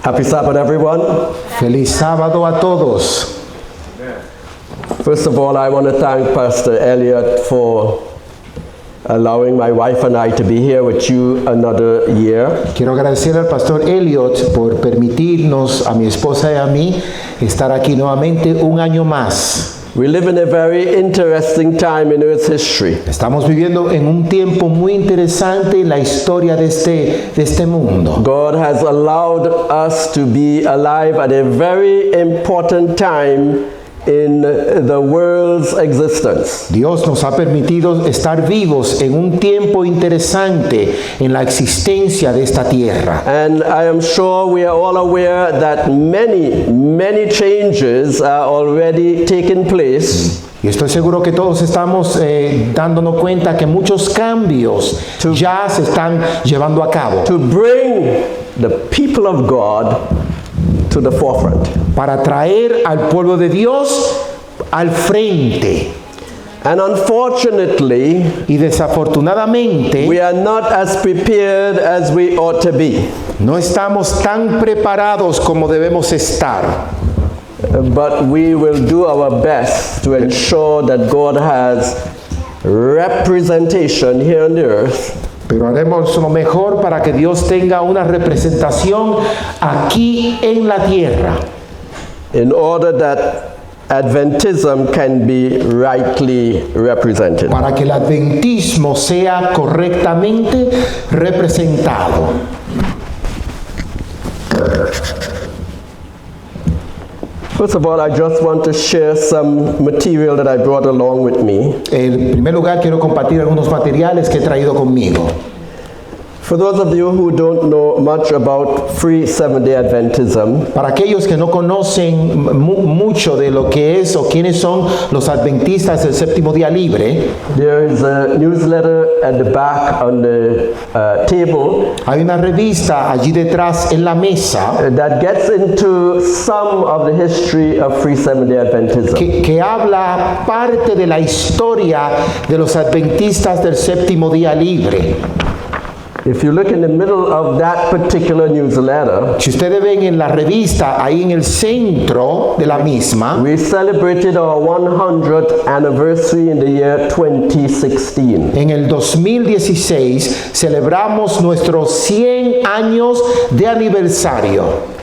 Happy Sabbath, everyone. Feliz sábado a todos. First of all, I want to thank Pastor Elliot for allowing my wife and I to be here with you another year. Quiero agradecer al pastor Elliot por permitirnos, a mi esposa y a mí, estar aquí nuevamente un año más. We live in a very interesting time in Earth's history. Estamos viviendo en un tiempo muy interesante en la historia de este mundo. God has allowed us to be alive at a very important time in the world's existence. Dios nos ha permitido estar vivos en un tiempo interesante en la existencia de esta tierra. And I am sure we are all aware that many changes are already taking place. Y estoy seguro que todos estamos dándonos cuenta que muchos cambios ya se están llevando a cabo. To bring the people of God to the forefront. Para traer al pueblo de Dios al frente. And unfortunately, Y desafortunadamente, we are not as prepared as we ought to be. no estamos tan preparados como debemos estar. But we will do our best to ensure that God has representation here on the earth. Pero haremos lo mejor para que Dios tenga una representación aquí en la tierra. In order that Adventism can be rightly represented. Para que el adventismo sea correctamente representado. First of all, I just want to share some material that I brought along with me. En primer lugar, quiero compartir algunos materiales que he traído conmigo. For those of you who don't know much about Free Seventh-day Adventism, Para aquellos que no conocen mucho de lo que es o quiénes son los adventistas del séptimo día libre, there is a newsletter at the back on the table hay una revista allí detrás en la mesa that gets into some of the history of Free Seventh-day Adventism. que habla parte de la historia de los adventistas del séptimo día libre. If you look in the middle of that particular newsletter, Si ustedes ven en la revista, ahí en el centro de la misma, we celebrated our 100th anniversary in the year 2016. en el 2016 celebramos nuestros 100 años de aniversario.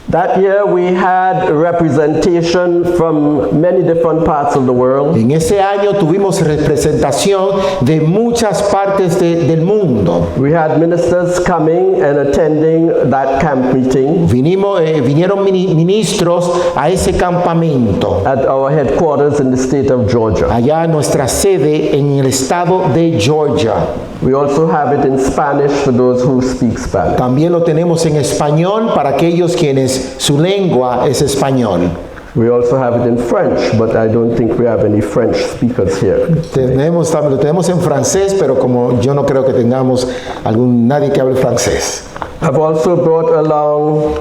That year we had representation from many different parts of the world. En ese año tuvimos representación de muchas partes del mundo. We had ministers coming and attending that camp meeting Vinieron ministros a ese campamento, at our headquarters in the state of Georgia. allá en nuestra sede en el estado de Georgia. We also have it in Spanish for those who speak Spanish. También lo tenemos en español para aquellos quienes su lengua es español. We also have it in French, but I don't think we have any French speakers here. Lo tenemos en francés, pero como yo no creo que tengamos nadie que hable francés. I've also brought along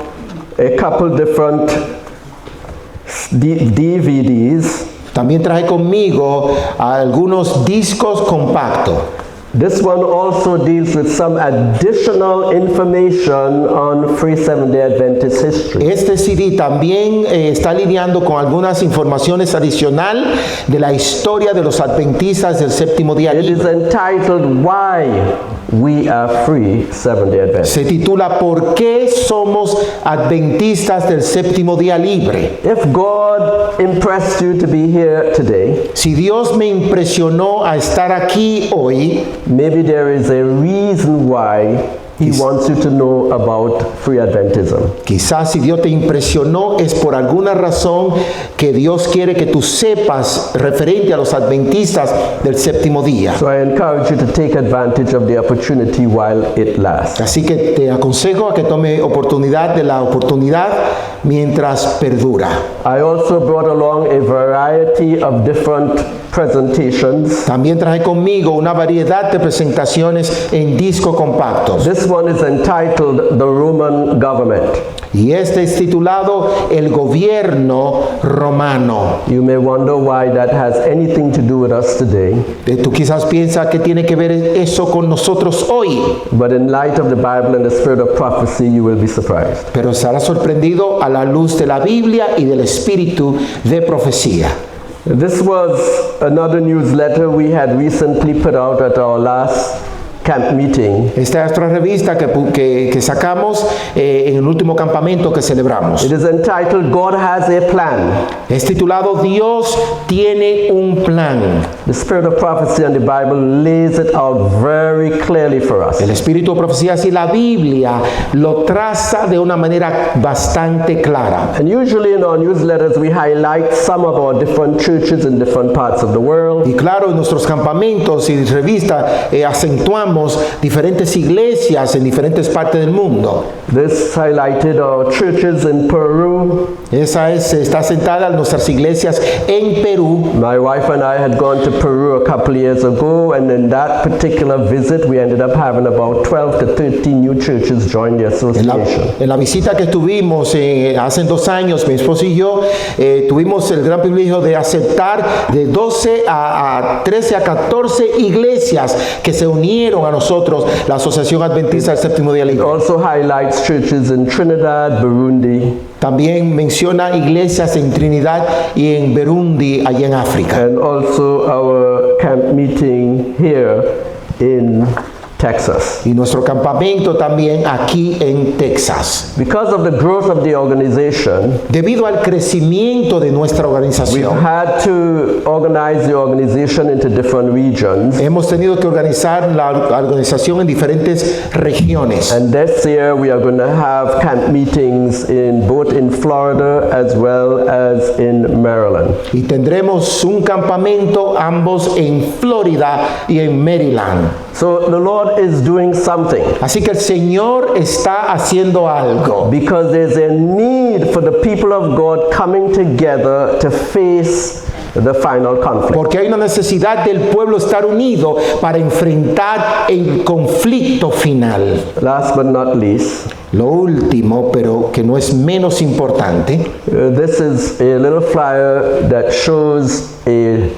a couple different DVDs. También traje conmigo algunos discos compactos. This one also deals with some additional information on Free Seventh-day Adventist history. Este CD también está lidiando con algunas informaciones adicionales de la historia de los adventistas del séptimo día It is libre. entitled Why We Are Free Seventh-day Adventists. Se titula ¿Por qué somos adventistas del séptimo día libre? If God impressed you to be here today, Si Dios me impresionó a estar aquí hoy, maybe there is a reason why He wants you to know about Free Adventism. quizás si Dios te impresionó es por alguna razón que Dios quiere que tú sepas referente a los adventistas del séptimo día. So I encourage you to take advantage of the opportunity while it lasts. Así que te aconsejo a que tome oportunidad de la oportunidad mientras perdura. I also brought along a variety of different presentations. También traje conmigo una variedad de presentaciones en disco compactos. This one is entitled The Roman Government. Y este es titulado El Gobierno Romano. You may wonder why that has anything to do with us today, Tú quizás piensas que tiene que ver eso con nosotros hoy, but in light of the Bible and the spirit of prophecy, you will be surprised. pero estarás sorprendido a la luz de la Biblia y del espíritu de profecía. This was another newsletter we had recently put out at our last camp meeting. Esta es otra revista que sacamos en el último campamento que celebramos. It is entitled God Has a Plan. Es titulado Dios tiene un plan. The spirit of prophecy and the Bible lays it out very clearly for us. El espíritu de profecía y la Biblia lo traza de una manera bastante clara. And usually in our newsletters we highlight some of our different churches in different parts of the world. Y claro, en nuestros campamentos y revistas acentuamos diferentes iglesias en diferentes partes del mundo. This highlighted our churches in Peru. Está sentada en nuestras iglesias en Perú. My wife and I had gone to Peru a couple of years ago, and in that particular visit we ended up having about 12 to 13 new churches join the association. En la visita que tuvimos hace 2 años, mi esposo y yo, tuvimos el gran privilegio de aceptar de 12 a 13 a 14 iglesias que se unieron a nosotros, la Asociación Adventista del Séptimo Día It Libre. also highlights churches in Trinidad, Burundi, También menciona iglesias en Trinidad y en Burundi, allá en África. and also our camp meeting here in Texas. Y nuestro campamento también aquí en Texas. Because of the growth of the organization, Debido al crecimiento de nuestra we've organización, had to organize the organization into different regions. hemos tenido que organizar la organización en diferentes regiones. And this year we are going to have camp meetings in both in Florida as well as in Maryland. Y tendremos un campamento ambos en Florida y en Maryland. So the Lord is doing something Así que el Señor está haciendo algo. because there's a need for the people of God coming together to face the final conflict. Porque hay una necesidad del pueblo estar unido para enfrentar el conflicto final. Last but not least, Lo último, pero que no es menos importante, this is a little flyer that shows a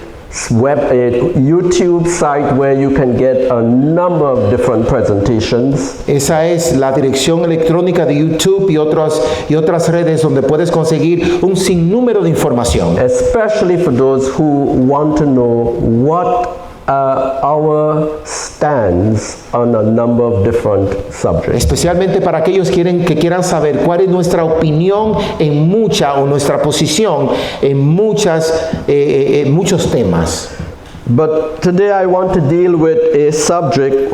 YouTube site where you can get a number of different presentations. esa es la dirección electrónica de YouTube y otras redes donde puedes conseguir un sinnúmero de información. Especially for those who want to know what our stands on a number of different subjects. Especialmente para aquellos que quieran saber cuál es nuestra opinión en nuestra posición en muchos temas. But today I want to deal with a subject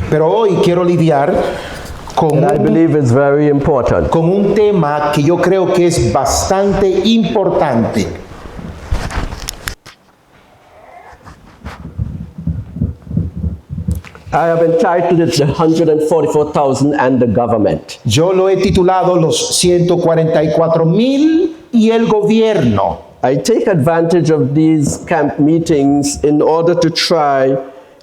Pero hoy quiero lidiar con that I believe is very important. con un tema que yo creo que es bastante importante. I have entitled it The 144,000 and the Government. Yo lo he titulado Los 144,000 y el gobierno. I take advantage of these camp meetings in order to try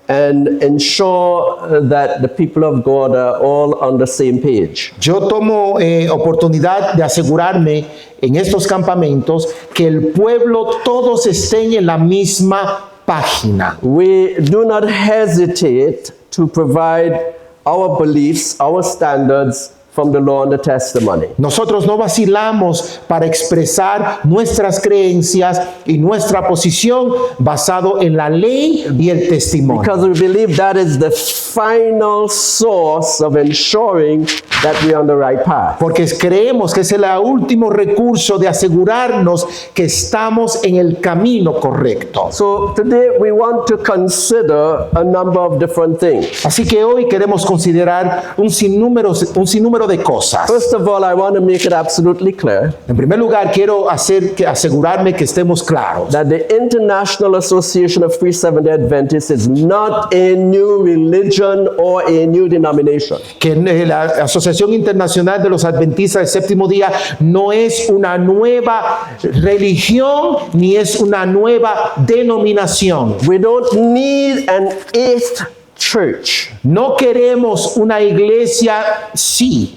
and ensure that the people of God are all on the same page. Yo tomo oportunidad de asegurarme en estos campamentos que el pueblo todos estén en la misma página. We do not hesitate to provide our beliefs, our standards from the law and the testimony. Nosotros no vacilamos para expresar nuestras creencias y nuestra posición basado en la ley y el testimonio. Because we believe that is the final source of ensuring that we are on the right path. Porque creemos que es el último recurso de asegurarnos que estamos en el camino correcto. So today we want to consider a number of different things. Así que hoy queremos considerar un sinnúmero de cosas. First of all, I want to make it absolutely clear En primer lugar, quiero asegurarme que estemos claros. that the International Association of Free Seventh-day Adventists is not a new religion or a new denomination. Que la Asociación Asociación Internacional de los Adventistas del Séptimo Día no es una nueva religión ni es una nueva denominación. We don't need an eighth church. No queremos una iglesia, sí.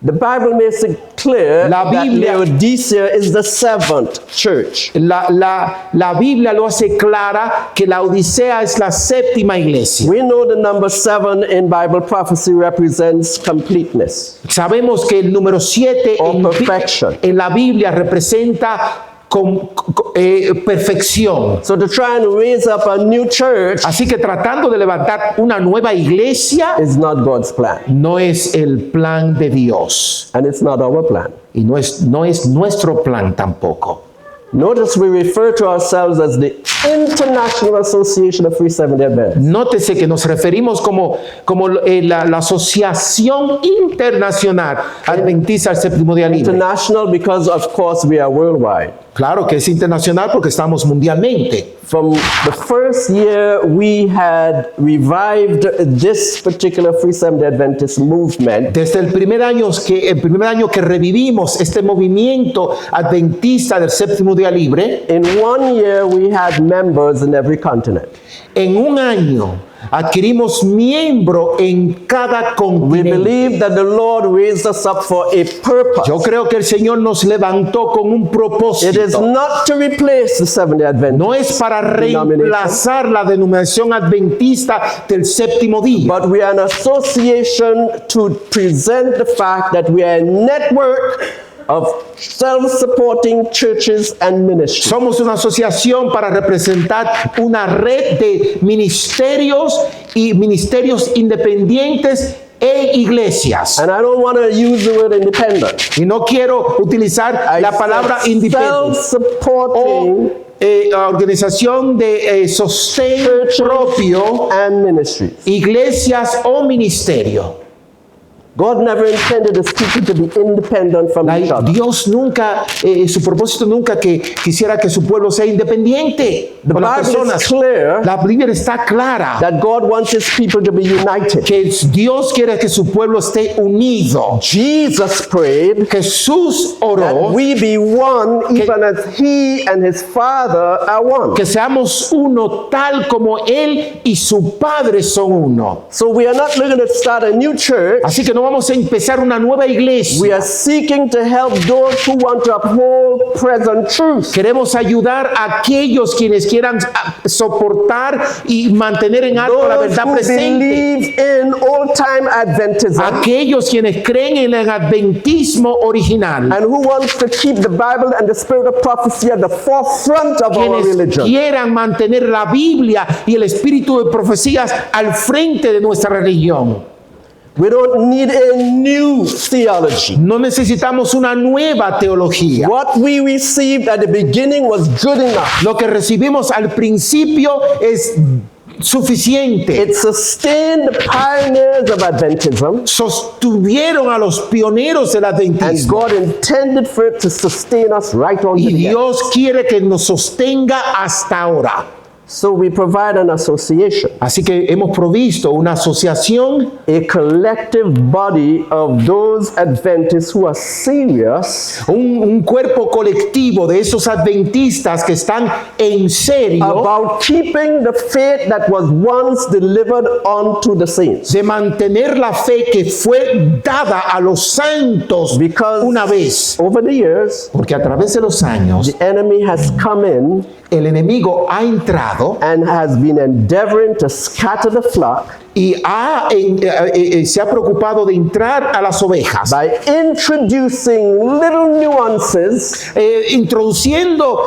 The Bible makes it clear La that Biblia- Laodicea is the seventh church. La Biblia lo hace clara que la Odisea es la séptima iglesia. We know the number 7 in Bible prophecy represents completeness. Sabemos que el número 7 Or perfection. en la Biblia representa perfección. So to try and raise up a new church Así que tratando de levantar una nueva iglesia is not God's plan, no es el plan de Dios and it's not our plan. y no es nuestro plan tampoco. Notice we refer to ourselves as the International Association of Free Seventh-day Adventists. Nótese que nos referimos como la Asociación Internacional Adventista del Séptimo Día Libre. International because, of course, we are worldwide. Claro que es internacional porque estamos mundialmente. From the first year we had revived this particular Free Seventh-day Adventist movement, Desde el primer año que revivimos este movimiento adventista del Séptimo Día Libre, in 1 year we had members in every continent. en un año adquirimos miembro en cada We continente. believe that the Lord raised us up for a purpose. Yo creo que el Señor nos levantó con un It is propósito. not to replace the Seventh-day Adventist, No es para reemplazar la denominación adventista del Séptimo Día, but we are an association to present the fact that we are a network of self-supporting churches and ministries. somos una asociación para representar una red de ministerios y ministerios independientes e iglesias. And I don't want to use the word independent. Y no quiero utilizar la palabra independiente o self-supporting organización de sostén propio, and ministries. iglesias o ministerio. God never intended his people to be independent from each other. Dios nunca, su propósito nunca que quisiera que su pueblo sea independiente. The con las Bible is personas. clear La Biblia está clara that God wants his people to be united. que Dios quiere que su pueblo esté unido. Jesus prayed Jesús that oró we be one even as he and his Father are one. que seamos uno tal como Él y su Padre son uno. So we are not looking to start a new church. Así que no vamos a empezar una nueva We iglesia. are seeking to help those who want to uphold present truth. Queremos ayudar a aquellos quienes quieran soportar y mantener en alto la Those verdad who presente. believe in old-time Adventism Aquellos quienes creen en el adventismo original. and who want to keep the Bible and the spirit of prophecy at the forefront of our Quienes religion. quieran mantener la Biblia y el espíritu de profecías al frente de nuestra religión. We don't need a new theology. No necesitamos una nueva teología. What we received at the beginning was good enough. Lo que recibimos al principio es suficiente. It sustained the pioneers of Adventism, Sostuvieron a los pioneros del and adventismo. God intended for it to sustain us right on Y to the end. Dios quiere que nos sostenga hasta ahora. So we provide an association, Así que hemos provisto una asociación, a collective body of those Adventists who are serious un cuerpo colectivo de esos adventistas que están en serio about keeping the faith that was once delivered unto the saints. de mantener la fe que fue dada a los santos Because una vez. over the years, Porque a través de los años the enemy has come in el enemigo ha entrado and has been endeavoring to scatter the flock y se ha preocupado de entrar a las ovejas, by introducing little nuances introduciendo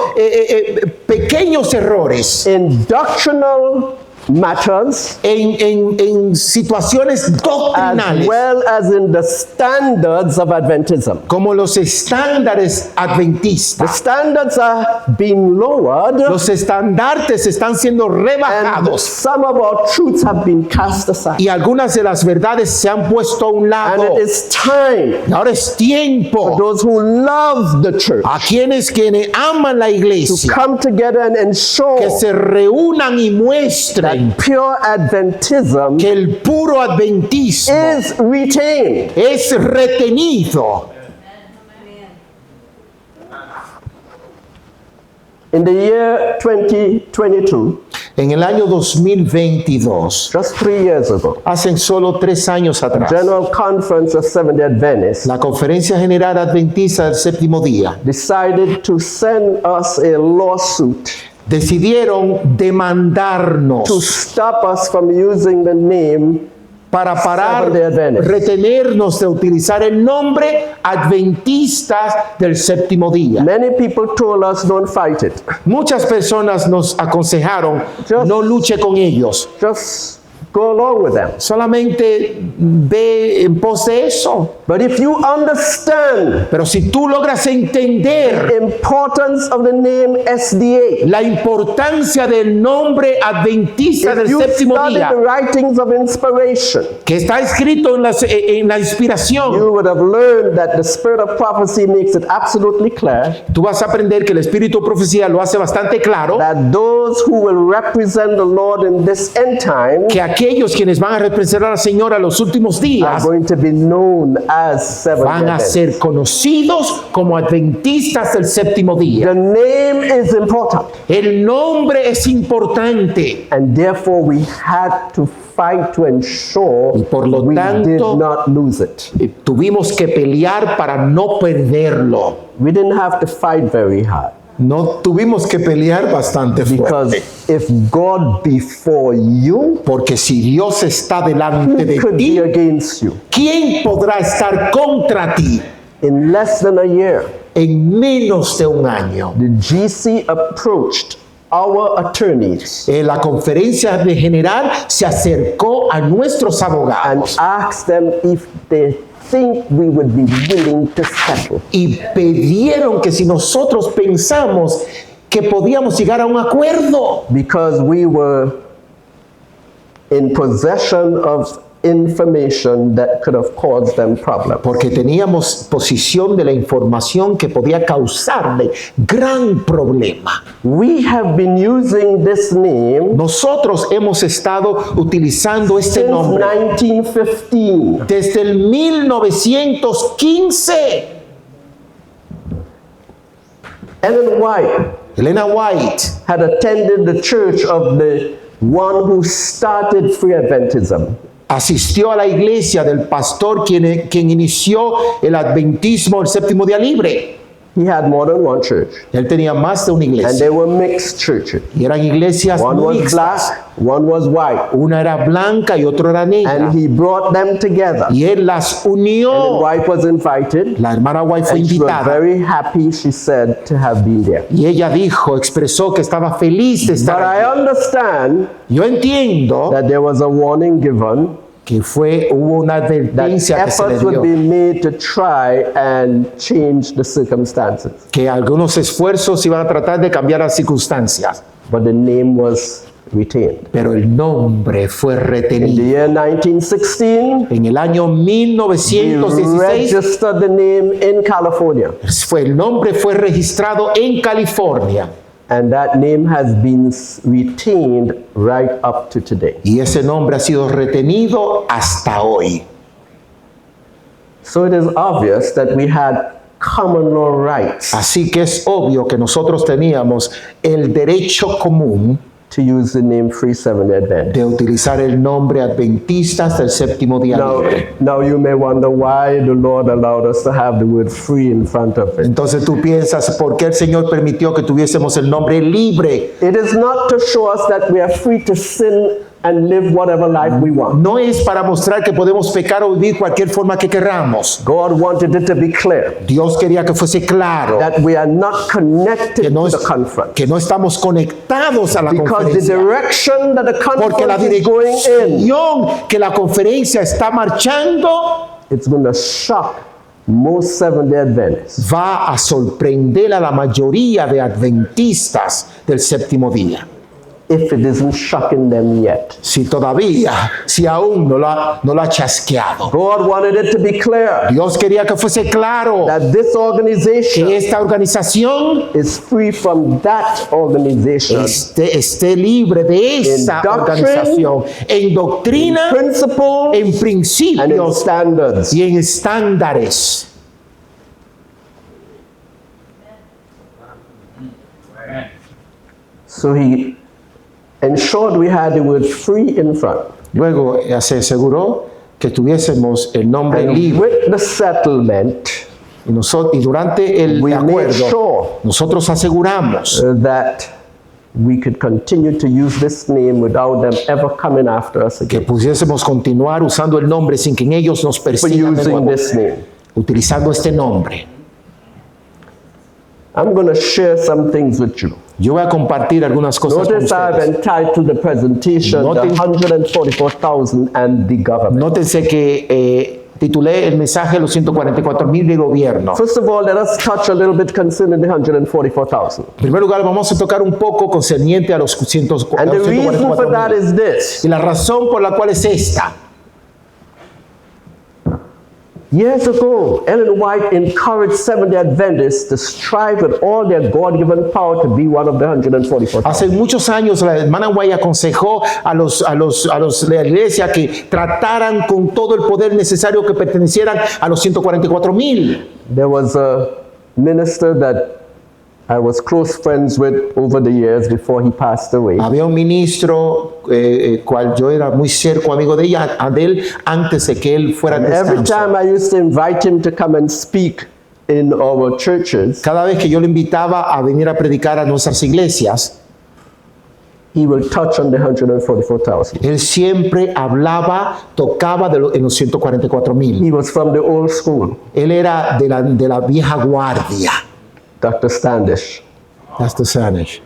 pequeños errores in doctrinal matters en situaciones as doctrinales, well as in the standards of Adventism. como los estándares The adventistas. standards are being lowered Los estandartes están siendo and rebajados some of our truths have been cast aside. y algunas de las verdades se han puesto a un And lado. it is time Y ahora es for tiempo those who love the church a quienes aman la to iglesia come together and ensure que se reúnan y muestren saben pure Adventism que el puro adventismo is retained. es retenido. In the year 2022, En el año 2022, just 3 years ago, hace solo 3 años atrás, General Conference of Seventh-day Adventists la Conferencia General Adventista del Séptimo Día decided to send us a lawsuit decidieron to demandarnos stop us from using the name para parar, Seventh-day Adventist. retenernos de utilizar el nombre Adventistas del Séptimo Día. Many people told us don't fight it. Muchas personas nos aconsejaron, no luche con ellos, Just go along with them. solamente ve en pos de eso. But if you understand Pero si tú logras entender the importance of the name SDA, la importancia del nombre Adventista if del you Séptimo study Día, the writings of inspiration, que está escrito en la inspiración, you would have learned that the spirit of prophecy makes it absolutely clear tú vas a aprender que el Espíritu de Profecía lo hace bastante claro, that those who will represent the Lord in this end time que aquellos quienes van a representar al Señor a los últimos are días going to be known as Seventh-day van a Adventists. ser conocidos como Adventistas del Séptimo Día. The name is important, El nombre es importante and therefore we had to fight to ensure y por lo we did tanto not lose it. tuvimos que pelear para no perderlo. We didn't have to fight very hard. No tuvimos que pelear bastante Because fuerte. if God be for you, Porque si Dios está delante who de could be ti, against you? ¿quién podrá estar contra ti? In less than a year, En menos de un año, the GC approached our attorneys la conferencia de general se acercó a nuestros and abogados asked them if they think we would be willing to settle. y pidieron que si nosotros pensamos que podíamos llegar a un acuerdo, Because we were in possession of information that could have caused them problems. porque teníamos posición de la información que podía causarle gran problema. We have been using this name Nosotros hemos estado utilizando este since nombre 1915. desde el 1915. Ellen White Elena White had attended the church of the one who started Free Adventism. asistió a la iglesia del pastor quien inició el adventismo del séptimo día libre. He had more than one church, Él tenía más de una and iglesia they were mixed churches. y eran iglesias One was mixtas. black, one was white, Una era blanca y otra era negra. and he brought them together. Y él las And unió. White was invited, La hermana White fue and she was invitada very happy, she said, to have been there. y ella dijo, expresó que estaba feliz de But estar I allí. understand Yo entiendo that there was a warning given que hubo una that advertencia que se le efforts would dio, be made to try and change the circumstances. que algunos esfuerzos iban a tratar de cambiar las circunstancias, But the name was retained. pero el nombre fue In the retenido. year 1916, En el año we 1916 registered the name in California, el nombre fue registrado en California and that name has been retained right up to today. y ese nombre ha sido retenido hasta hoy. So it is obvious that we had common law rights Así que es obvio que nosotros teníamos el derecho común to use the name Free Seventh-day Adventist. de utilizar el nombre Adventistas del Séptimo Día Libre. Now you may wonder why the Lord allowed us to have the word free in front of it. Entonces tú piensas, ¿por qué el Señor permitió que tuviésemos el nombre libre? It is not to show us that we are free to sin and live whatever life we want. No es para mostrar que podemos pecar o vivir cualquier forma que queramos. God wanted it to be clear Dios quería que fuese claro that we are not connected que no, to the conference. que no estamos conectados a la Because the conferencia. direction that the Porque la conference is going in, dirección que la conferencia está marchando it's going to shock most Seventh-day Adventists. va a sorprender a la mayoría de adventistas del séptimo día. if it isn't shocking them yet. Si aún no lo ha chasqueado. God wanted it to be clear Dios quería que fuese claro that this organization que esta organización is free from that organization. esté libre de esa doctrine, organización en doctrina, Principles en and in principios standards. y en estándares. So he ensured we had the word free in front. Luego se aseguró que tuviésemos el nombre And libre. with the settlement, Y durante el we made acuerdo, sure nosotros aseguramos that we could continue to use this name without them ever coming after us que again pudiésemos continuar usando el nombre sin que ellos nos for persigan de using nuevo, this name. utilizando este nombre. I'm going to share some things with you. Yo voy a compartir algunas cosas con Notice I've ustedes. entitled the presentation Notice- The 144,000 and the Government. Nótense que titulé el mensaje Los 144,000 de gobierno. First of all, let us touch a little bit concerning the 144,000. En primer lugar, vamos a tocar un poco concerniente a los And the reason for that 144,000. is this. Y la razón por la cual es esta. Years ago, Ellen White encouraged Seventh-day Adventists to strive with all their God-given power to be one of the 144,000. Hace muchos años la hermana White aconsejó a los de la iglesia que trataran con todo el poder necesario que pertenecieran a los 144,000. There was a minister that I was close friends with over the years before he passed away. Había un ministro cual yo era muy cerco amigo de él antes de que él fuera al And every descanso. time I used to invite him to come and speak in our churches, Cada vez que yo lo invitaba a venir a predicar a nuestras iglesias, he will touch on the 144,000. él siempre tocaba en los 144,000. He was from the old school, Él era de la vieja guardia. Dr. Standish. That's the Spanish.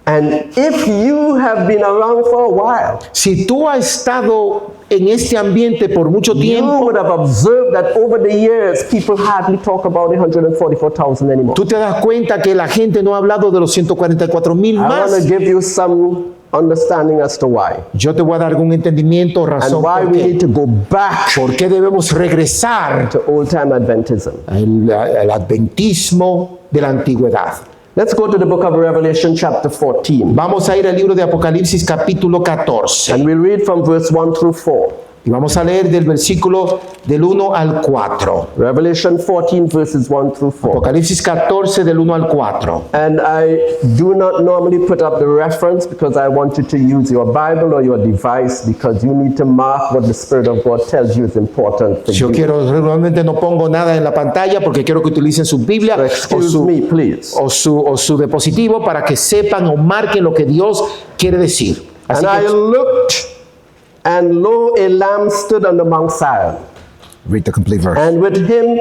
And if you have been around for a while, Si tú has estado en este ambiente por mucho you tiempo, would have observed that over the years, people hardly talk about the 144,000 anymore. tú te das cuenta que la gente no ha hablado de los 144,000 I want más. to give you some understanding as to why. Yo te voy a dar algún entendimiento, And razón why por we need qué. to go back ¿Por qué debemos regresar to old-time Adventism. al adventismo de la antigüedad? Let's go to the book of Revelation chapter 14. Vamos a ir al libro de Apocalipsis capítulo 14 And we'll read from verse 1 through 4. y vamos a leer del versículo del 1 al 4. Revelation 14 verses 1 through 4. Apocalipsis 14 del 1 al 4. And I do not normally put up the reference because I want you to use your Bible or your device because you need to mark what the Spirit of God tells you is important for Yo you. regularmente no pongo nada en la pantalla porque quiero que utilicen su Biblia So o excuse me, please. su dispositivo para que sepan o marquen lo que Dios quiere decir. Así And I que, looked, and lo, a lamb stood on the Mount Zion, read the complete verse. and with him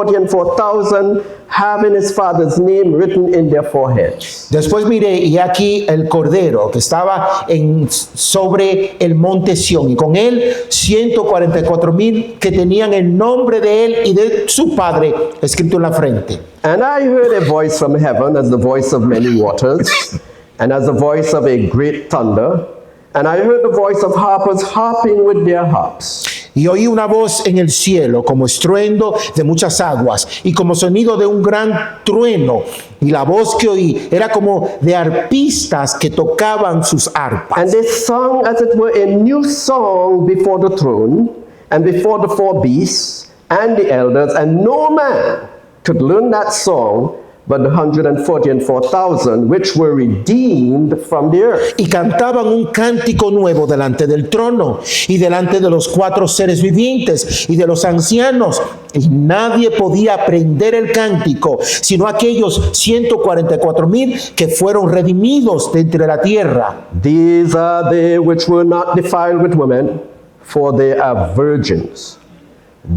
144,000 having his father's name written in their foreheads. Después miré y aquí el Cordero que estaba sobre el monte Sión y con él 144,000 que tenían el nombre de él y de su padre escrito en la frente. And I heard a voice from heaven as the voice of many waters, and as the voice of a great thunder. And I heard the voice of harpers harping with their harps. Y oí una voz en el cielo como estruendo de muchas aguas y como sonido de un gran trueno. Y la voz que oí era como de arpistas que tocaban sus arpas. And they sung as it were a new song before the throne, and before the four beasts, and the elders, and no man could learn that song but the 144,000 which were redeemed from the earth. Y cantaban un cántico nuevo delante del trono y delante de los 4 seres vivientes y de los ancianos. Y nadie podía aprender el cántico, sino aquellos 144,000 que fueron redimidos de entre la tierra. These are they which were not defiled with women, for they are virgins.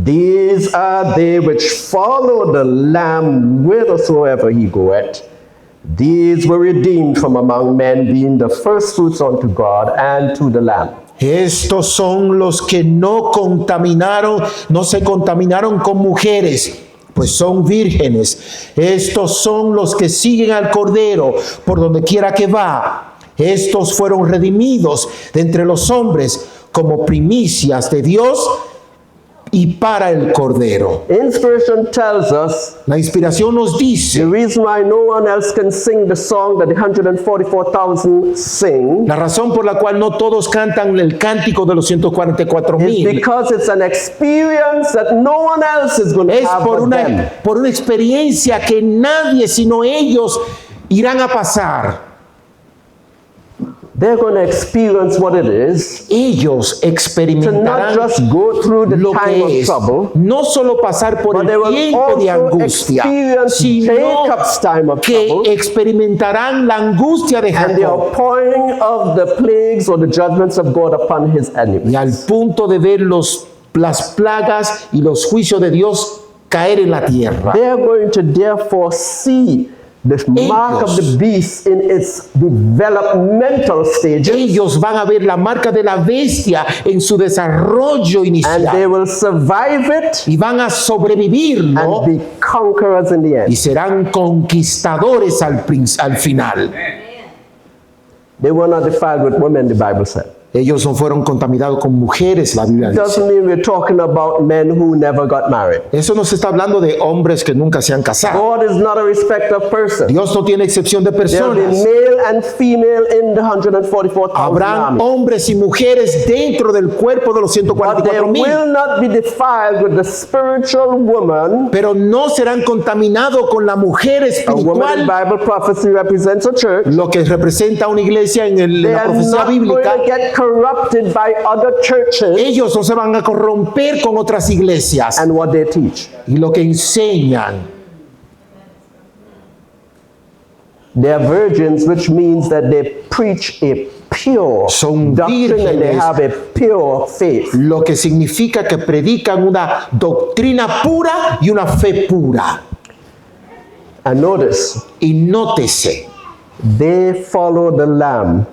These are they which follow the Lamb whithersoever he goeth. These were redeemed from among men, being the firstfruits unto God and to the Lamb. Estos son los que no se contaminaron con mujeres, pues son vírgenes. Estos son los que siguen al Cordero por donde quiera que va. Estos fueron redimidos de entre los hombres como primicias de Dios y para el Cordero. Inspiration tells us La inspiración nos the dice, reason why no one else can sing the song that the 144,000 sing la razón por la cual no todos cantan el cántico de los is 144,000 because it's an experience that no one else is going to es have but them. por una experiencia que nadie sino ellos irán a pasar. They're going to experience what it is Ellos to not experimentarán just go through the lo time que of es trouble, no solo pasar por but they el will tiempo de also angustia, experience sino Jacob's time of que trouble experimentarán la angustia de and the Jacob outpouring of the plagues or the judgments of God upon his enemies. y al punto de ver las plagas y los juicios de Dios caer en la tierra. They are going to therefore see the mark of the beast in its developmental stages, Ellos van a ver la marca de la bestia en su desarrollo and they inicial will survive it y van a sobrevivirlo and be conquerors in the y end. serán conquistadores al final. They were not defiled with women, the Bible said. Ellos no fueron contaminados con mujeres, la Biblia It dice. doesn't mean we're talking about men who never got married. Eso no se está hablando de hombres que nunca se han casado. God is not a respecter of persons. Dios no tiene excepción de There will be personas. male and female in the 144,000 Habrán army. hombres y mujeres dentro del cuerpo de los But they 144,000, will not be defiled with the spiritual woman. pero no serán contaminados con la mujer A woman in espiritual, Bible prophecy represents a church. lo que representa una iglesia en They la are profecía not going bíblica. to get corrupted by other churches Ellos no se van a corromper con otras iglesias and what they teach. y lo que enseñan. They are virgins, which means that they preach a pure Son doctrine and they vírgenes. have a pure faith. Lo que significa que predican una doctrina pura y una fe pura. And notice, Y nótese, they follow the Lamb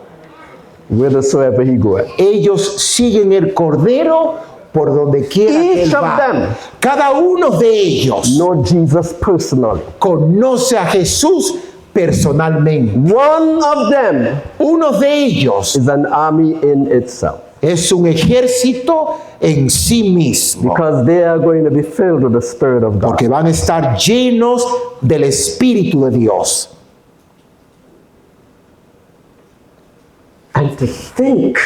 whithersoever he goeth. ellos siguen el Cordero por donde quiera que Each él of va. them Cada uno de ellos know Jesus personally. conoce a Jesús personalmente. One of them Uno de ellos is an army in itself es un ejército en sí mismo, because they are going to be filled with the Spirit of God. porque van a estar llenos del Espíritu de Dios. And to think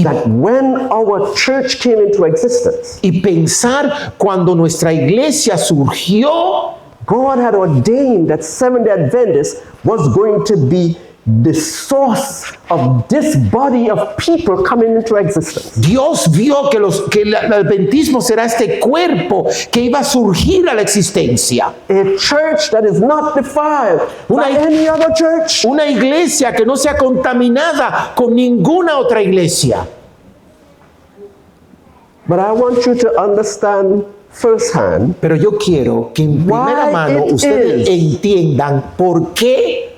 that when our church came into existence, Y pensar cuando nuestra iglesia surgió, God had ordained that Seventh-day Adventist was going to be the source of this body of people coming into existence. Dios vio que el adventismo será este cuerpo que iba a surgir a la existencia. A church that is not defiled by any other church. Una iglesia que no sea contaminada con ninguna otra iglesia. But I want you to understand firsthand Pero yo quiero que en primera Why mano it ustedes is. entiendan por qué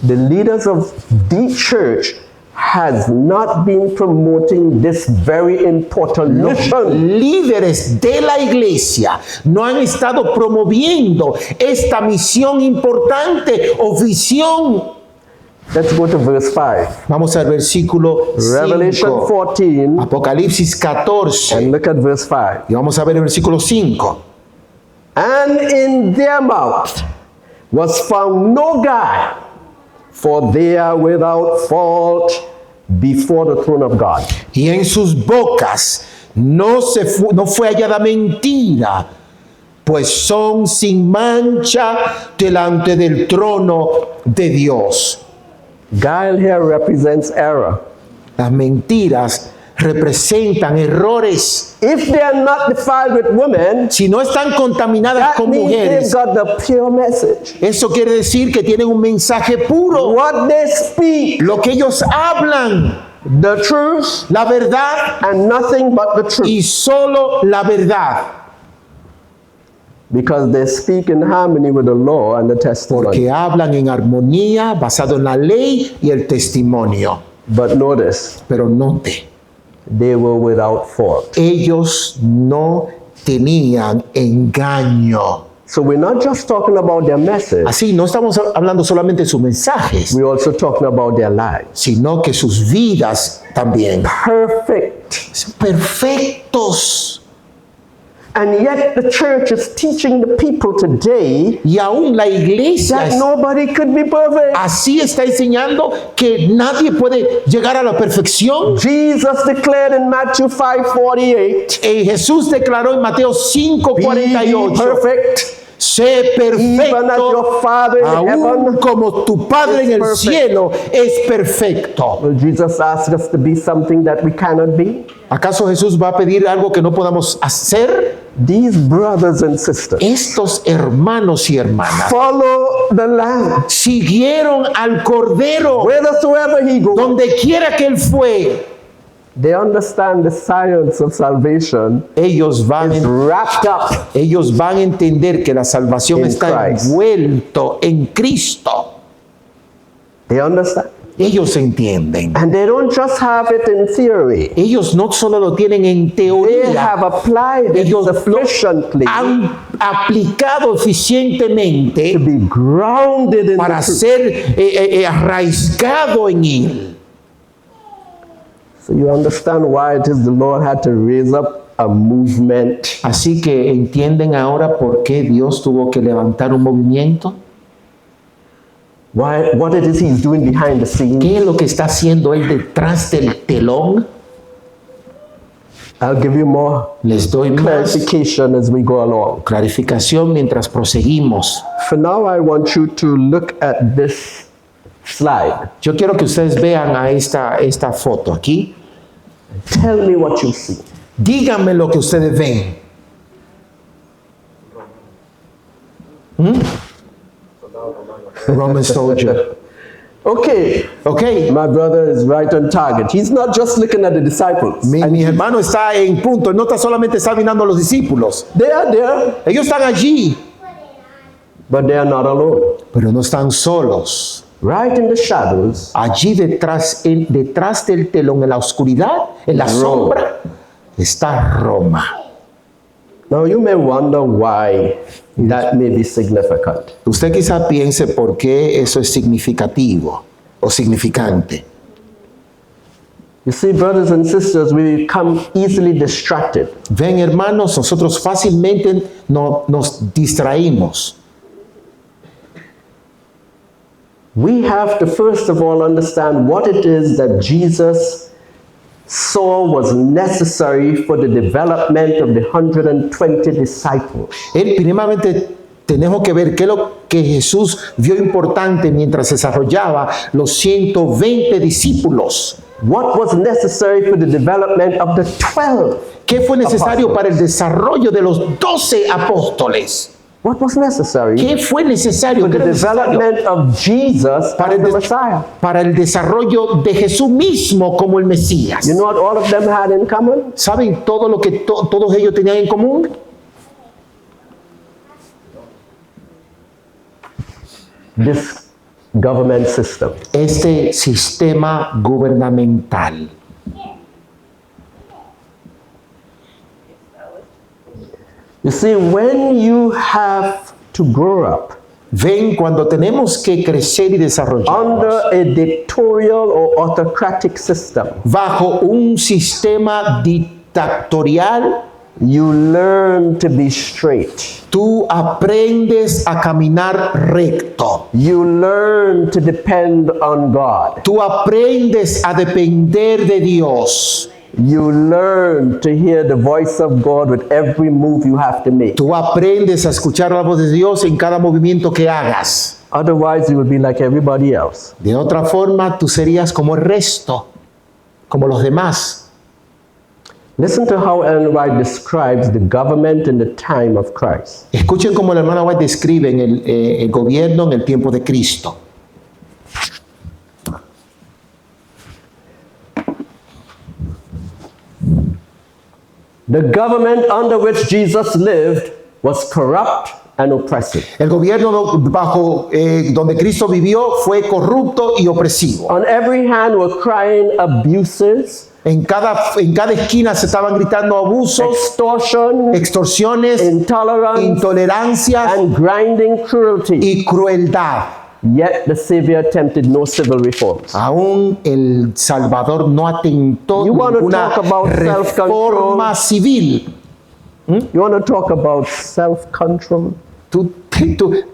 the leaders of the church has not been promoting this very important los mission. líderes de la iglesia no han estado promoviendo esta misión importante o visión. Let's go to verse 5. Vamos al versículo Revelation 5, 14, Apocalipsis 14, and look at verse 5. y vamos a ver el versículo 5. And in their mouth was found no guile, for they are without fault before the throne of God. Y en sus bocas no fue hallada mentira, pues son sin mancha delante del trono de Dios. Guile here represents error. Las mentiras representan errores. If they are not defiled with women, Si no están contaminadas that con means they've mujeres, got the pure message. eso quiere decir que tienen un mensaje puro. What they speak, Lo que ellos hablan, the truth, la verdad and nothing but the truth. y solo la verdad. Because they speak in harmony with the law and the testimony. Porque hablan en armonía, basado en la ley y el testimonio. But notice, Pero note, they were without fault. ellos no tenían engaño. So we're not just talking about their message, Así, no estamos hablando solamente de sus mensajes, we're also talking about their lives. sino que sus vidas también. Perfect. Perfectos. And yet the church is teaching the people today Y aún la iglesia that nobody could be perfect. así está enseñando que nadie puede llegar a la perfección. Jesus declared in Matthew 5:48, Jesús declaró en Mateo be 5:48, perfect, sé even as perfecto, your Father in aún heaven. como tu Padre is en el perfect. cielo es perfecto. Will Jesus ask us to be something that we cannot be? ¿Acaso Jesús va a pedir algo que no podamos hacer? These brothers and sisters Estos hermanos y hermanas follow the Lamb siguieron al Cordero whithersoever he goes. donde quiera que él fue. They understand the science of salvation Ellos van, is wrapped up. ellos van a entender que la salvación In está Christ. envuelto en Cristo. They understand. Ellos entienden. And they don't just have it in theory. Ellos no solo lo tienen en They teoría, have applied it ellos lo sufficiently han aplicado eficientemente to be grounded in para the truth. ser arraigado en él. So you understand why it is the Lord had to raise up a movement. Así que entienden ahora por qué Dios tuvo que levantar un movimiento. Why, what it is he's doing behind the scenes. ¿Qué es lo que está haciendo él detrás del telón? I'll give you more Les doy más clarification as we go along. clarificación mientras proseguimos. For now, I want you to look at this slide. Yo quiero que ustedes vean a esta foto aquí. Tell me what you see. Díganme lo que ustedes ven. Roman soldier. Okay, Ok, my brother is right on target. He's not just looking at the disciples. mi hermano está en punto. Él no está solamente está mirando a los discípulos. They are there, Ellos están allí, but they are not alone. pero no están solos. Right in the shadows, Allí detrás del telón, en la oscuridad, en la sombra, está Roma. now you may wonder why that may be significant. Usted quizá piense por qué eso es significativo o significante. You see, brothers and sisters, we become easily distracted. Ven, hermanos, nosotros fácilmente nos distraímos. We have to first of all understand what it is that Jesus saw was necessary for the development of the 120 disciples. Primeramente tenemos que ver qué es lo que Jesús vio importante mientras desarrollaba los 120 discípulos. What was necessary for the development of the 12? ¿Qué fue necesario Apóstoles. para el desarrollo de los 12 apóstoles? What was necessary ¿Qué fue necesario? for ¿Qué the era necesario development of Jesus para as el, the des- Messiah? para el desarrollo de Jesús mismo como el Mesías? You know what all of them had in common? ¿Saben todo lo que todos ellos tenían en común? This government system. Este sistema gubernamental. You see, when you have to grow up Ven, cuando tenemos que crecer y desarrollarnos under a dictatorial or autocratic system, bajo un sistema dictatorial, you learn to be straight. tú aprendes a caminar recto. You learn to depend on God. Tú aprendes a depender de Dios. You learn to hear the voice of God with every move you have to make. Tú aprendes a escuchar la voz de Dios en cada movimiento que hagas. Otherwise, you will be like everybody else. De otra forma, tú serías como el resto, como los demás. Listen to how Ellen White describes the government in the time of Christ. Escuchen cómo la hermana White describe el gobierno en el tiempo de Cristo. The government under which Jesus lived was corrupt and oppressive. El gobierno bajo donde Cristo vivió fue corrupto y opresivo. On every hand were crying abuses En cada esquina se estaban gritando abusos, extortion, extorsiones, intolerance, intolerancias and grinding cruelty. y crueldad. Yet the Savior attempted no civil reforms. Aún el Salvador no atentó You wanna ninguna talk about self-control? reforma civil. You want to talk about self-control? ¿Tú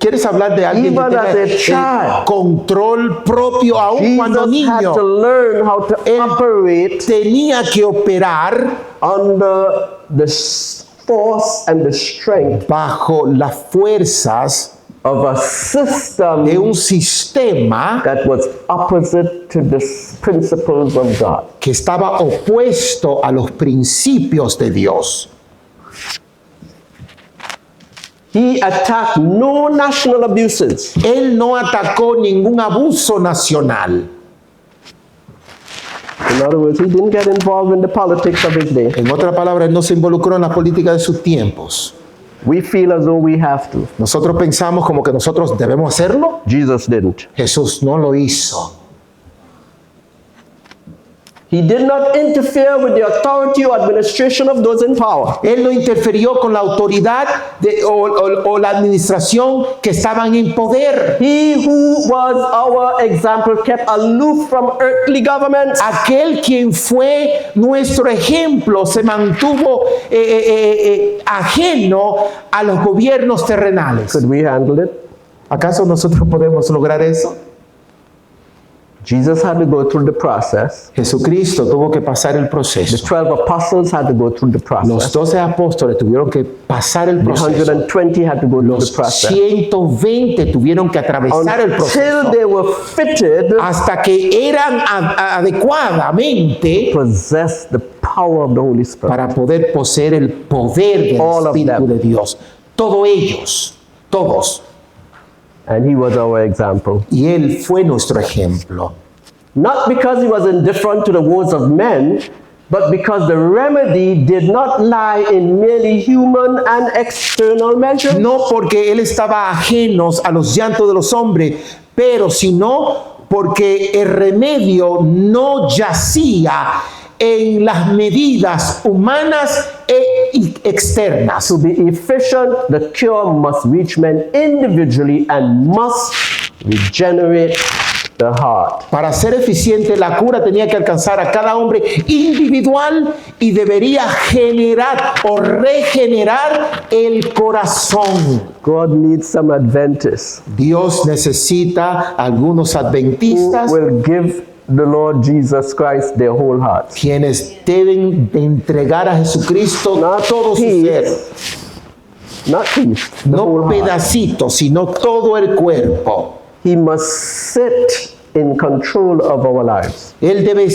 quieres hablar de alguien que Even tenga as a el child, control propio aún cuando Jesus had to niño? learn how to Él operate tenía que operar under the force and the strength bajo las fuerzas of a system de un sistema that was opposite to the principles of God. que estaba opuesto a los principios de Dios. He attacked no national abuses. Él no atacó ningún abuso nacional. In other words, he didn't get involved in the politics of his day. En otras palabras, él no se involucró en la política de sus tiempos. We feel as though we have to. Nosotros pensamos como que nosotros debemos hacerlo. Jesus didn't. Jesús no lo hizo. He did not interfere with the authority or administration of those in power. Él no interfirió con la autoridad o la administración que estaban en poder. He who was our example kept aloof from earthly governments. Aquel quien fue nuestro ejemplo se mantuvo ajeno a los gobiernos terrenales. Could we handle it? ¿Acaso nosotros podemos lograr eso? Jesus had to go through the process. Jesucristo tuvo que pasar el The proceso. 12 apostles had to go through the Los process. 12 apóstoles tuvieron que pasar el The proceso. 120 had to go through Los the process. 120 tuvieron que atravesar el Until proceso they were fitted hasta que eran adecuadamente to possess the power of the Holy Spirit. para poder poseer el poder del All of Espíritu them. de Dios. Todos ellos, todos. And he was our example. Y Él fue nuestro ejemplo. Not because he was indifferent to the woes of men, but because the remedy did not lie in merely human and external measures. No porque Él estaba ajeno a los llantos de los hombres, pero sino porque el remedio no yacía en las medidas humanas e externas. To be efficient, the cure must reach men individually and must regenerate the heart. Para ser eficiente, la cura tenía que alcanzar a cada hombre individual y debería generar o regenerar el corazón. God needs some Adventists Dios necesita algunos who adventistas will give the Lord Jesus Christ their whole hearts. quienes deben de entregar a Jesucristo Not todo su ser. piece, not piece, the No whole heart. pedacitos, sino todo el cuerpo. He must sit in control of our lives. Él debe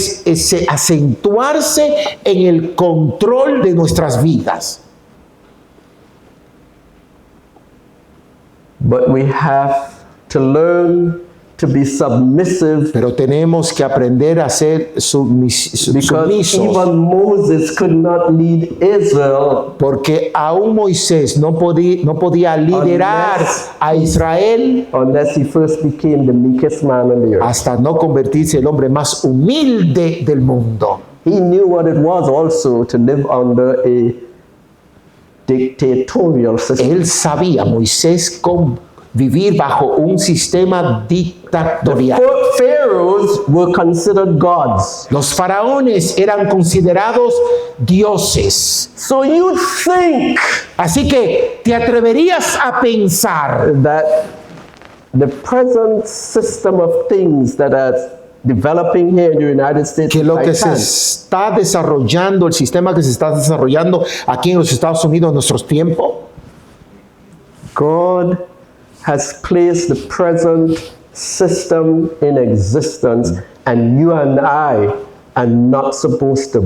acentuarse en el control de nuestras vidas. But we have to learn to be submissive, Pero tenemos que aprender a ser because sumisos, even Moses could not lead Israel porque aún Moisés no podía liderar a Israel unless he first became the meekest man on the earth. hasta no convertirse el hombre más humilde del mundo. He knew what it was also to live under a dictatorial system. Él sabía, Moisés, vivir bajo un sistema dictatorial. Pharaohs were considered gods. Los faraones eran considerados dioses. So you think Así que te atreverías a pensar that the present system of things that are developing here in the United States que lo by que se chance, está desarrollando, el sistema que se está desarrollando aquí en los Estados Unidos en nuestros tiempos, God has placed the present system in existence, and you and I are not supposed to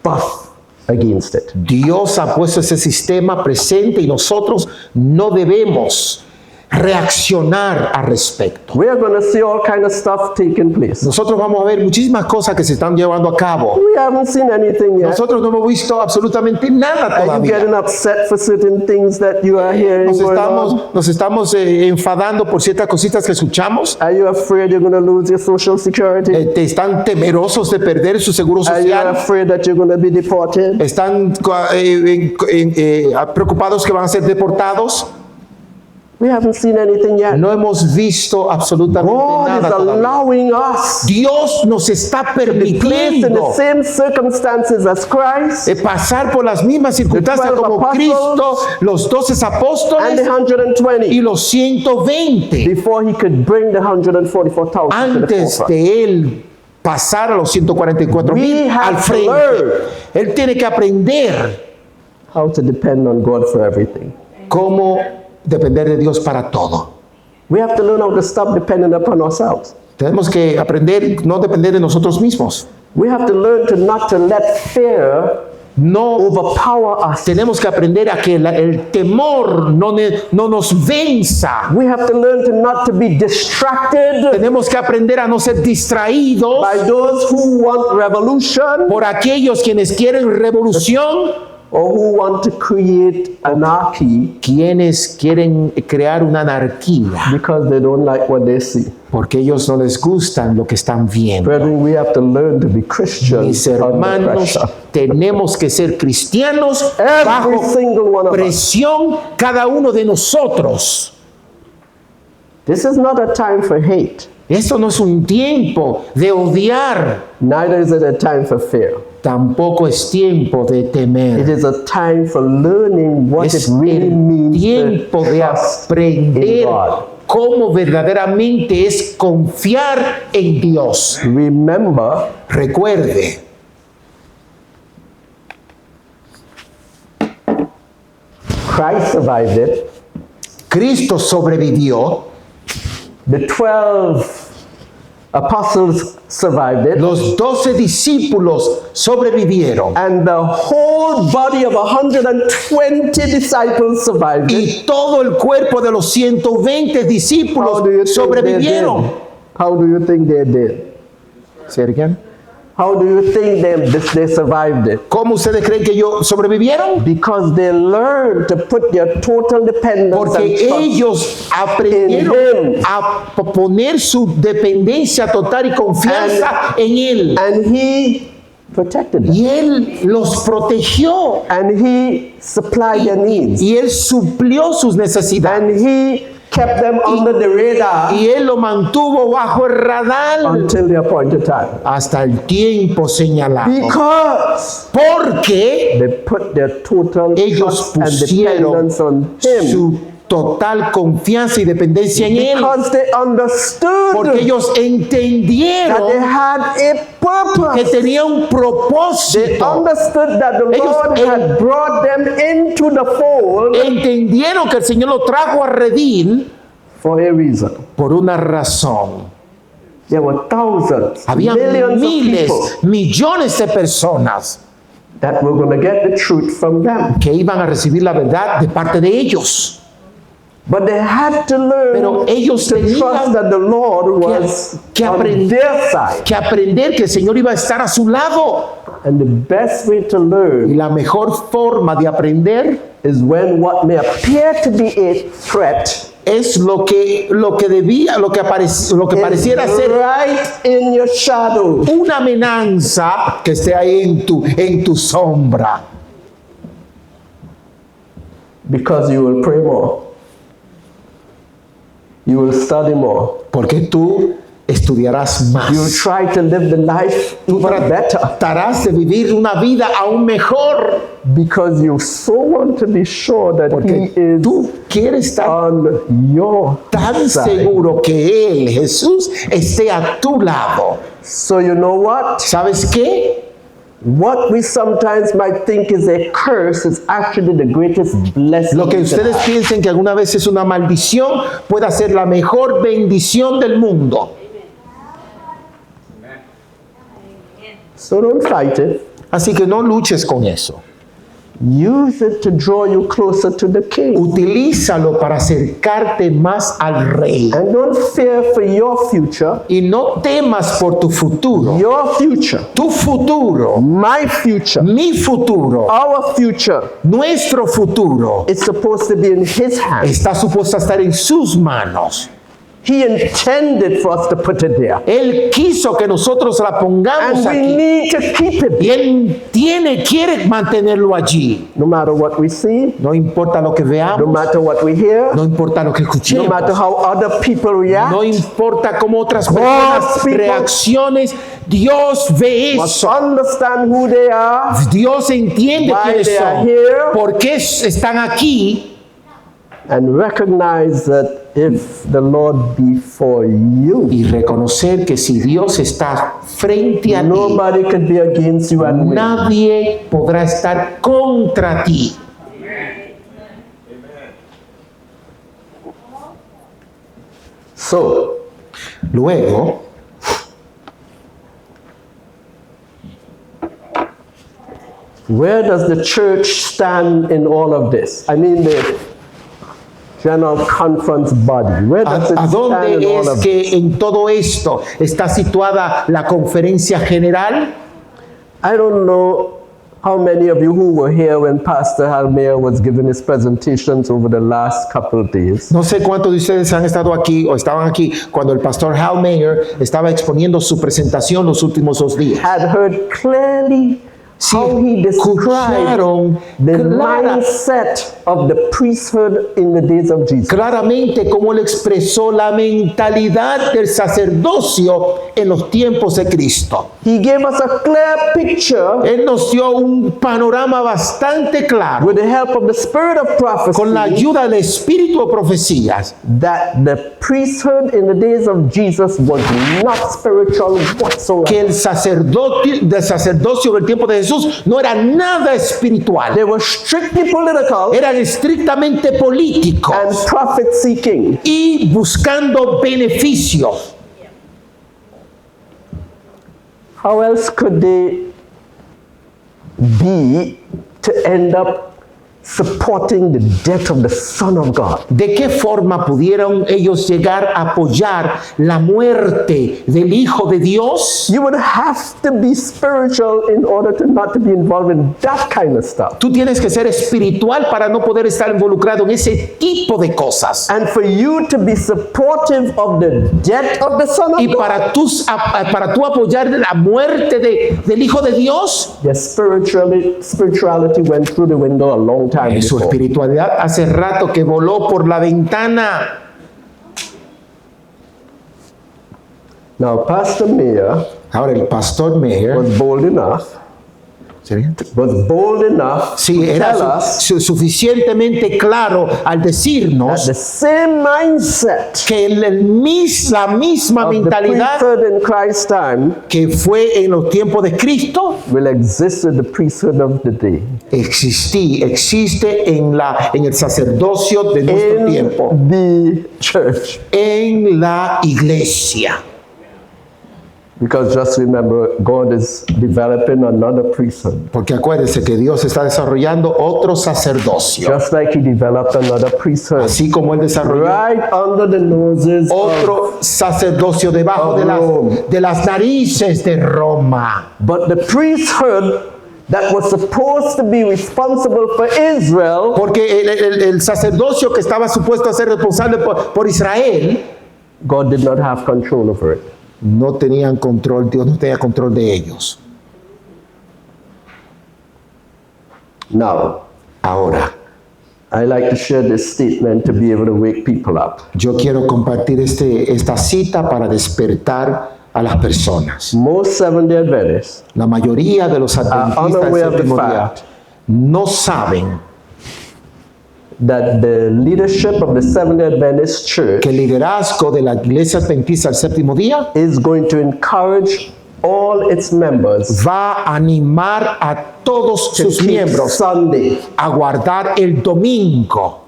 buff against it. Dios ha puesto ese sistema presente y nosotros no debemos reaccionar al respecto. We are going to see all kind of stuff taking place. Nosotros vamos a ver muchísimas cosas que se están llevando a cabo. We haven't seen anything yet. Nosotros no hemos visto absolutamente nada Are you todavía. getting upset for certain things that you are hearing going on? Nos estamos enfadando por ciertas cositas que escuchamos. Are you afraid you're going to lose your social security? Están temerosos de perder su seguro Are you social. afraid that you're going to be deported? Están preocupados que van a ser deportados. We haven't seen anything yet. No hemos visto absolutamente God is nada todavía. allowing us Dios nos está to be placed in the permitiendo same circumstances as Christ pasar por las mismas circunstancias 12 como apostles Cristo, los 12 and the apóstoles y 120 los 120 before he could bring the 144,000 to the antes forefront. de él pasar a los 144,000 We have al to frente. learn Él tiene que aprender How to depend on God for everything. cómo depender de Dios para todo. We have to learn how to stop depending upon ourselves. Tenemos que aprender no depender de nosotros mismos. We have to learn to not to let fear No overpower us. tenemos que aprender a que el temor no nos venza. We have to learn to not to be distracted Tenemos que aprender a no ser distraídos by those who want revolution por aquellos quienes quieren revolución, or who want to create anarchy quienes quieren crear una anarquía, because they don't like what they see. porque ellos no les gustan lo que están viendo. Brethren, we have to learn to be Mis Christians under hermanos, pressure. tenemos que ser cristianos Every bajo single one of us. presión, cada uno de nosotros. This is not a time for hate. Esto no es un tiempo de odiar, Neither is it a time for fear. tampoco es tiempo de It temer. is a time for learning what Es it really el means tiempo to de trust in aprender God. cómo verdaderamente es confiar en Dios. Remember, Recuerde, Christ survived it. Cristo sobrevivió, The 12 apostles survived it. los 12 discípulos sobrevivieron And the whole body of 120 disciples survived it. y todo el cuerpo de los 120 How do you discípulos think they did? sobrevivieron. How do you think they did? ¿Sí, again? How do you think they survived it? ¿Cómo ustedes creen que ellos sobrevivieron? Because they learned to put their total dependence Porque and trust. ellos aprendieron In Him. a poner su dependencia total y confianza en Él. And He protected them. Y Él los protegió. And He supplied their needs. Y Él suplió sus necesidades. And He kept them under the radar Y Él lo mantuvo bajo el radar until the appointed time. hasta el tiempo señalado. Because Porque they put their total ellos trust and pusieron dependence on Him. su total confianza y dependencia en Él. Because they understood Porque ellos that they entendieron had a que purpose. tenía un They propósito. understood that the Ellos Lord had brought them into the fold Entendieron que el Señor lo trajo a redil for a reason. por una razón. There were thousands, Había millions of miles, people millones de personas that were going to get the truth from them. que iban a recibir la verdad de parte de ellos. But they had to Pero learn ellos to tenían trust that the Lord was que on aprender, their side. que aprender que el Señor iba a estar a su lado. And the best way to Y learn la mejor forma de aprender is when what may appear to be a threat es lo que pareciera is ser right in your shadow. una amenaza que esté ahí en tu sombra. Because you will pray more. You will study more. Porque tú estudiarás más. You will try to live the life even better. Tratarás de vivir una vida aún mejor. Because you so want to be sure that Porque He is tú quieres estar on your tan side. seguro que Él, Jesús, esté a tu lado. So you know what? ¿Sabes qué? What we sometimes might think is a curse is actually the greatest blessing. Lo que we can ustedes have. piensen que alguna vez es una maldición puede ser la mejor bendición del mundo. So don't fight it. Así que no luches con eso. Use it to draw you closer to the king. Utilízalo para acercarte más al rey. And don't fear for your future. Y no temas por tu futuro. Your future, Tu futuro, my future, mi futuro, our future nuestro futuro is supposed to be in his hands. está supuesto a estar en sus manos. He intended for us to put it there. Él quiso que nosotros la pongamos And we aquí. need to keep it Y there. Él quiere mantenerlo allí. No matter what we see, No importa lo que no veamos, matter what we hear, no importa lo que no escuchemos, matter how other people react, no importa cómo otras God's personas people reacciones, Dios ve must eso. understand who they are, Dios entiende why quiénes they are son, here, por qué están aquí and recognize that if the Lord be for you, y reconocer que si Dios está frente a ti, nobody can be against you and win. nadie podrá estar contra ti. So, Luego, where does the church stand in all of this? I mean, the General Conference body. Where does it ¿a stand dónde in all es of this? que en todo esto está situada la conferencia general? I don't know how many of you who were here when Pastor Halmeyer was giving his presentations over the last couple of days. No sé cuántos de ustedes han estado aquí o estaban aquí cuando el pastor Hal Mayer estaba exponiendo su presentación los últimos 2 días. Had heard clearly Sí, how he described escucharon the mindset of the priesthood in the days of Jesus. claramente cómo él expresó la mentalidad del sacerdocio en los tiempos de Cristo. He gave us a clear picture Él nos dio un panorama bastante claro with the help of the spirit of con la prophecy ayuda del espíritu de profecías that the priesthood in the days of Jesus was not spiritual whatsoever. que el sacerdocio del tiempo de Jesús no era nada espiritual, They were strictly political eran estrictamente and políticos profit seeking. y buscando beneficios. How else could they be to end up supporting the death of the Son of God? ¿De qué forma pudieron ellos llegar a apoyar la muerte del Hijo de Dios? You would have to be spiritual in order to not to be involved in that kind of stuff. Tú tienes que ser espiritual para no poder estar involucrado en ese tipo de cosas. And for you to be supportive of the death of the Son of Y God, para tú apoyar la muerte del Hijo de Dios, their spirituality went through the window a long time su before. espiritualidad hace rato que voló por la ventana. Now, Pastor Mayer Ahora el pastor Mayer was bold enough sí, to era tell us suficientemente claro al that decirnos the same mindset que la misma of the mentalidad priesthood in Christ's time que fue en los tiempos de Cristo will exist with the priesthood of the day. existe en el sacerdocio de nuestro tiempo, In the church. en la iglesia. Because just remember, God is developing another priesthood. Porque acuérdense que Dios está desarrollando otro sacerdocio, Just like He developed another priesthood. así como Él desarrolló Right under the noses of, otro sacerdocio debajo de las narices de Roma. but the priesthood that was supposed to be responsible for Israel Porque el sacerdocio que estaba supuesto a ser responsable por Israel, God did not have control over it. no tenían control, Dios no tenía control de ellos. Now, Ahora, I like to share this statement to be able to wake people up. yo quiero compartir esta cita para despertar a las personas. Most Seventh-day Adventists La mayoría de los adventistas del unaware of the séptimo día fact no saben that the leadership of the Seventh-day Adventist Church que el liderazgo de la iglesia adventista del séptimo día is going to encourage all its members va a animar a todos to sus keep miembros Sunday. a guardar el domingo.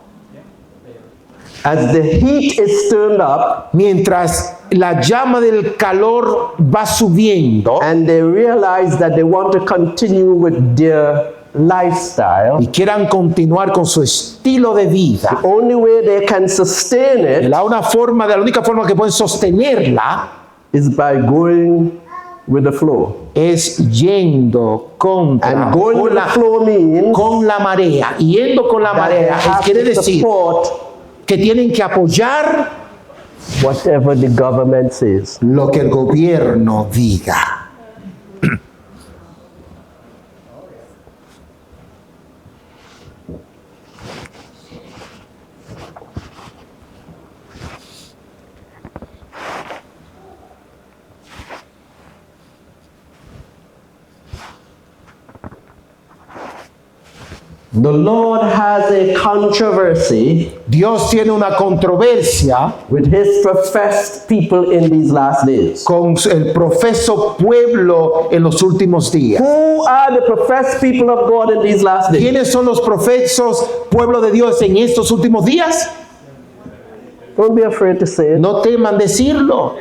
As the heat is turned up Mientras la llama del calor va subiendo and they realize that they want to continue with their lifestyle, y quieran continuar con su estilo de vida, the only way they can sustain it la única forma que pueden sostenerla is by going with the flow. es yendo contra And going with the flow means con la marea. Yendo con la that they marea have quiere to decir support que tienen que apoyar whatever the government says. lo que el gobierno diga. The Lord has a controversy Dios tiene una controversia with his professed people in these last days. con el profeso pueblo en los últimos días. Who are the professed people of God in these last days? ¿Quiénes son los profesos pueblo de Dios en estos últimos días? Don't be afraid to say it. No teman decirlo.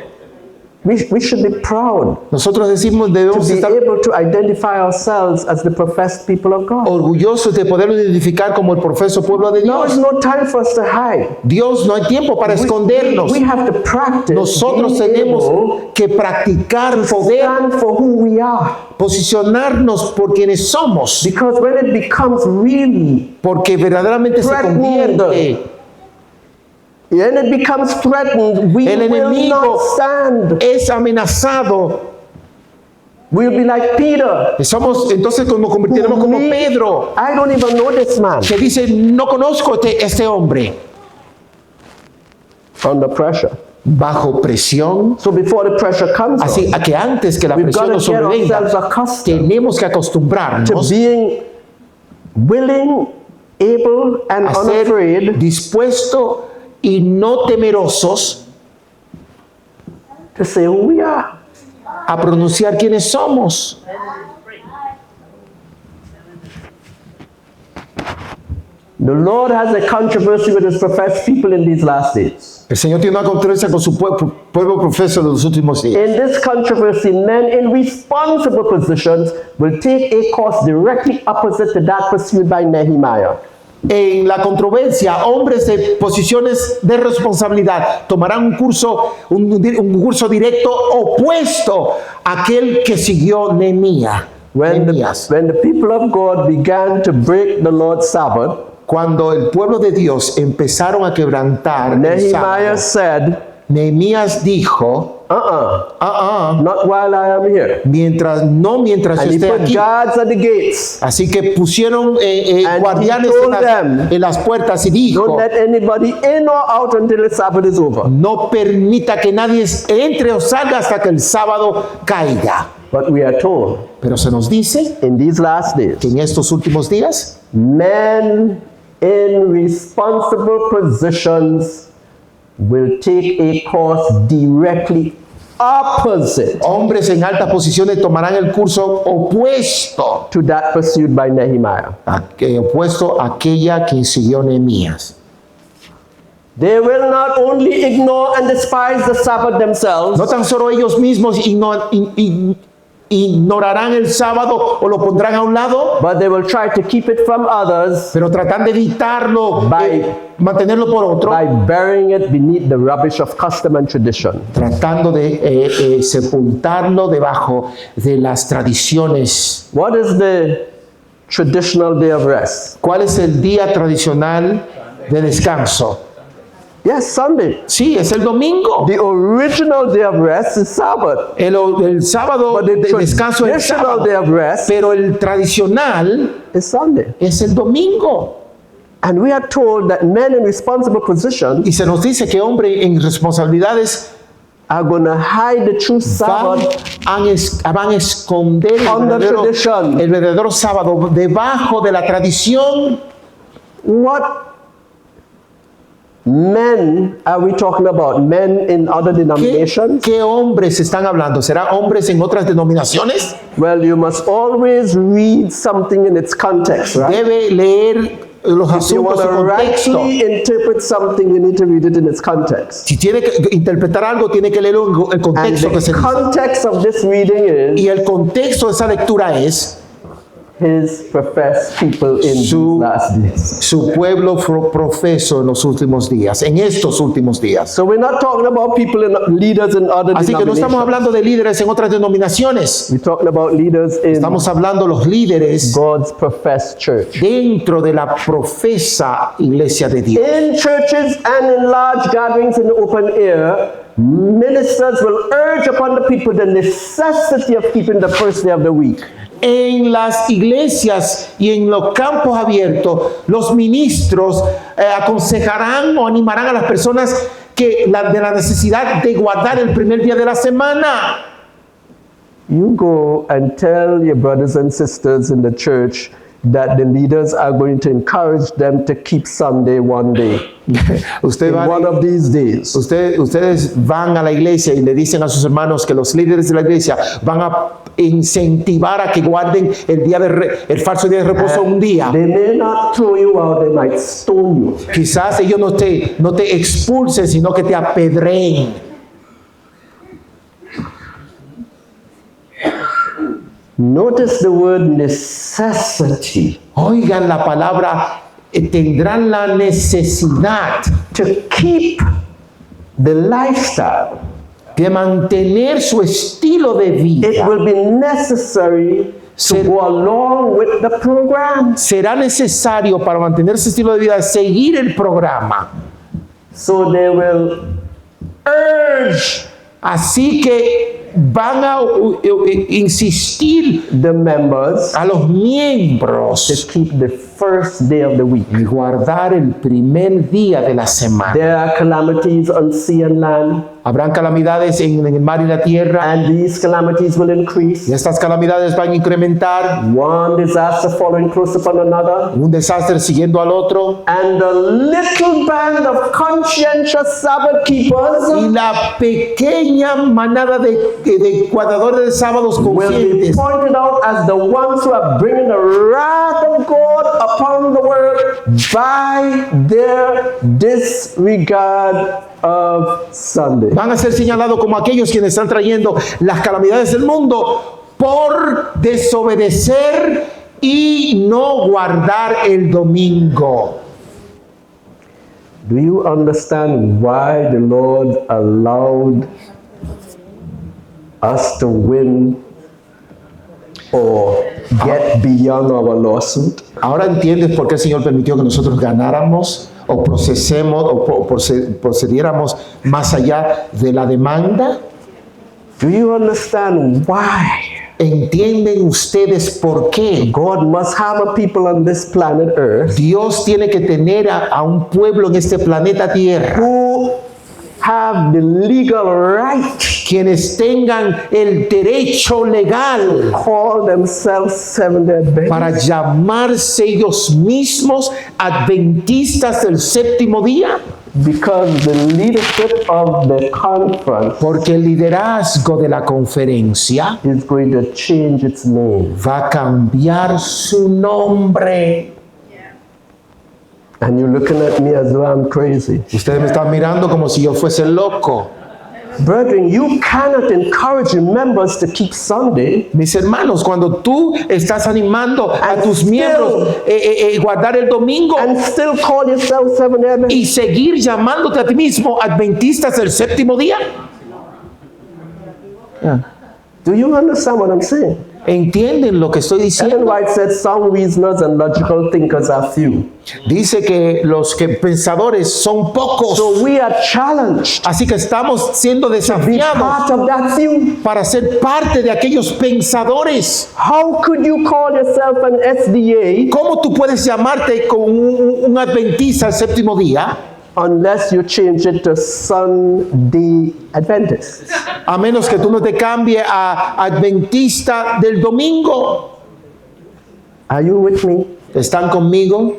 We should be proud Nosotros to debemos be estar able to identify ourselves as the professed people of God. orgullosos de poderlo identificar como el profeso pueblo de Now Dios. is no time for us to hide. Dios, no hay tiempo para escondernos. We have to practice Nosotros being tenemos able que practicar to poder stand for who we are. posicionarnos por quienes somos, Because when it becomes really, porque verdaderamente se convierte, when it becomes threatened, we el will enemigo not stand. es amenazado. We'll be like Peter. Somos entonces como convertiremos como Me, Pedro, I don't even know this man. que dice, no conozco este hombre. Under pressure. Bajo presión. So before the pressure comes Así on, a que antes que la we've got presión nos to get sobrevenga, ourselves accustomed tenemos que to acostumbrarnos being willing, able, and a ser unafraid dispuestos y no temerosos to say who we are. a pronunciar quiénes somos. The Lord has a controversy with his professed people in these last days. El Señor tiene una controversia con su pueblo profeso de los últimos días. In this controversy, men in responsible positions will take a course directly opposite to that pursued by Nehemiah. En la controversia, hombres de posiciones de responsabilidad tomarán un curso directo opuesto a aquel que siguió Nehemías. When the people of God began to break the Lord's Sabbath, Cuando el pueblo de Dios empezaron a quebrantar el Nehemiah sábado, said, Nehemías dijo, not while I am here. mientras yo And he esté put aquí. guards at the gates. Así que pusieron And guardianes he told them, en las puertas y Don't dijo, let anybody in or out until the Sabbath is over. no permita que nadie entre o salga hasta que el sábado caiga. But we are told Pero se nos dice in these last days, que en estos últimos días, men in responsible positions will take a course directly opposite hombres en altas posiciones tomarán el curso opuesto to that pursued by Nehemiah. opuesto a aquella que siguió Nehemías. They will not only ignore and despise the Sabbath themselves, No tan solo ellos mismos ignorarán el sábado o lo pondrán a un lado, but they will try to keep it from others pero tratan de evitarlo, mantenerlo por otro, by burying it beneath the rubbish of custom and tradition. tratando de sepultarlo debajo de las tradiciones. What is the traditional day of rest? ¿Cuál es el día tradicional de descanso? Yes, Sunday. Sí, es el domingo. The original day of rest is Sabbath. El sábado But the de descanso es el traditional sábado, day of rest pero el tradicional is Sunday. es el domingo. And we are told that men in responsible positions Y se nos dice que hombres en responsabilidades are going to hide the true van Sabbath a esconder under tradition. el verdadero sábado debajo de la tradición. What men are we talking about? Men in other denominations? ¿Qué hombres están hablando? ¿Será hombres en otras denominaciones? Well, you must always read something in its context, right? Debe leer los If you want asuntos to en contexto. rightly interpret something, you need to read it in its context. Si tiene que interpretar algo, tiene que leerlo en el And contexto que se the dice. context of this reading is Y el contexto de esa lectura es his professed people in these Su- last days. Su pueblo profeso en los últimos días, en estos últimos días. So we're not talking about people and leaders in other Así que no estamos denominations. hablando de líderes en otras denominaciones. We're talking about leaders in Estamos hablando de los líderes God's professed church. dentro de la profesa iglesia de Dios. In churches and in large gatherings in the open air, ministers will urge upon the people the necessity of keeping the first day of the week. En las iglesias y en los campos abiertos, los ministros aconsejarán o animarán a las personas de la necesidad de guardar el primer día de la semana. You go and tell your brothers and sisters in the church that the leaders are going to encourage them to keep Sunday one day, Usted va one of these days. Ustedes van a la iglesia y le dicen a sus hermanos que los líderes de la iglesia van a incentivar a que guarden el falso día de reposo un día. They may not throw you out, they might stone you. Quizás ellos no te expulsen, sino que te apedreen. Notice the word necessity. Oigan la palabra, tendrán la necesidad To keep the lifestyle, de mantener su estilo de it vida. will be necessary to Ser- go along with the program. Será necesario para mantener su estilo de vida seguir el programa. So they will urge Así que van a insistir the members a los miembros to keep the first day of the week. y guardar el primer día de la semana. There are calamities on sea and land, Habrán calamidades en el mar y la tierra, and these calamities will y increase. estas calamidades van a incrementar, One disaster following close upon another, un desastre siguiendo al otro, and the little band of conscientious Sabbath y keepers la pequeña manada de guardadores de sábados will be conscientes pointed out as the ones who are bringing the wrath of God upon the world by their disregard of Sunday. van a ser señalados como aquellos quienes están trayendo las calamidades del mundo por desobedecer y no guardar el domingo. Do you understand why the Lord allowed us to win or get beyond our lawsuit? Ahora entiendes por qué el Señor permitió que nosotros ganáramos o procediéramos más allá de la demanda. Do you understand why ¿Entienden ustedes por qué? God must have a people on this planet Earth Dios tiene que tener a un pueblo en este planeta Tierra who have the legal right quienes tengan el derecho legal call themselves Seventh-day Adventists? para llamarse ellos mismos adventistas del séptimo día? Because the leadership of the conference Porque el liderazgo de la conferencia is going to change its name. va a cambiar su nombre. And you're looking at me as though I'm crazy. Ustedes me están mirando como si yo fuese loco. Brethren, you cannot encourage your members to keep Sunday Mis hermanos, cuando tú estás animando a tus miembros guardar el domingo and still call yourself Seventh-day Adventists. y seguir llamándote a ti mismo adventistas del séptimo día. Do you understand what I'm saying? ¿Entienden lo que estoy Ellen diciendo? White said some reasoners and logical thinkers are few. Dice que los pensadores son pocos. So we are challenged Así que estamos siendo to be desafiados part of that few. para ser parte de aquellos pensadores. How could you call yourself an SDA ¿Cómo tú puedes llamarte como un adventista al séptimo día unless you change it to Sunday Adventists? a menos que tú no te cambies a adventista del domingo? Are you with me? ¿Están conmigo?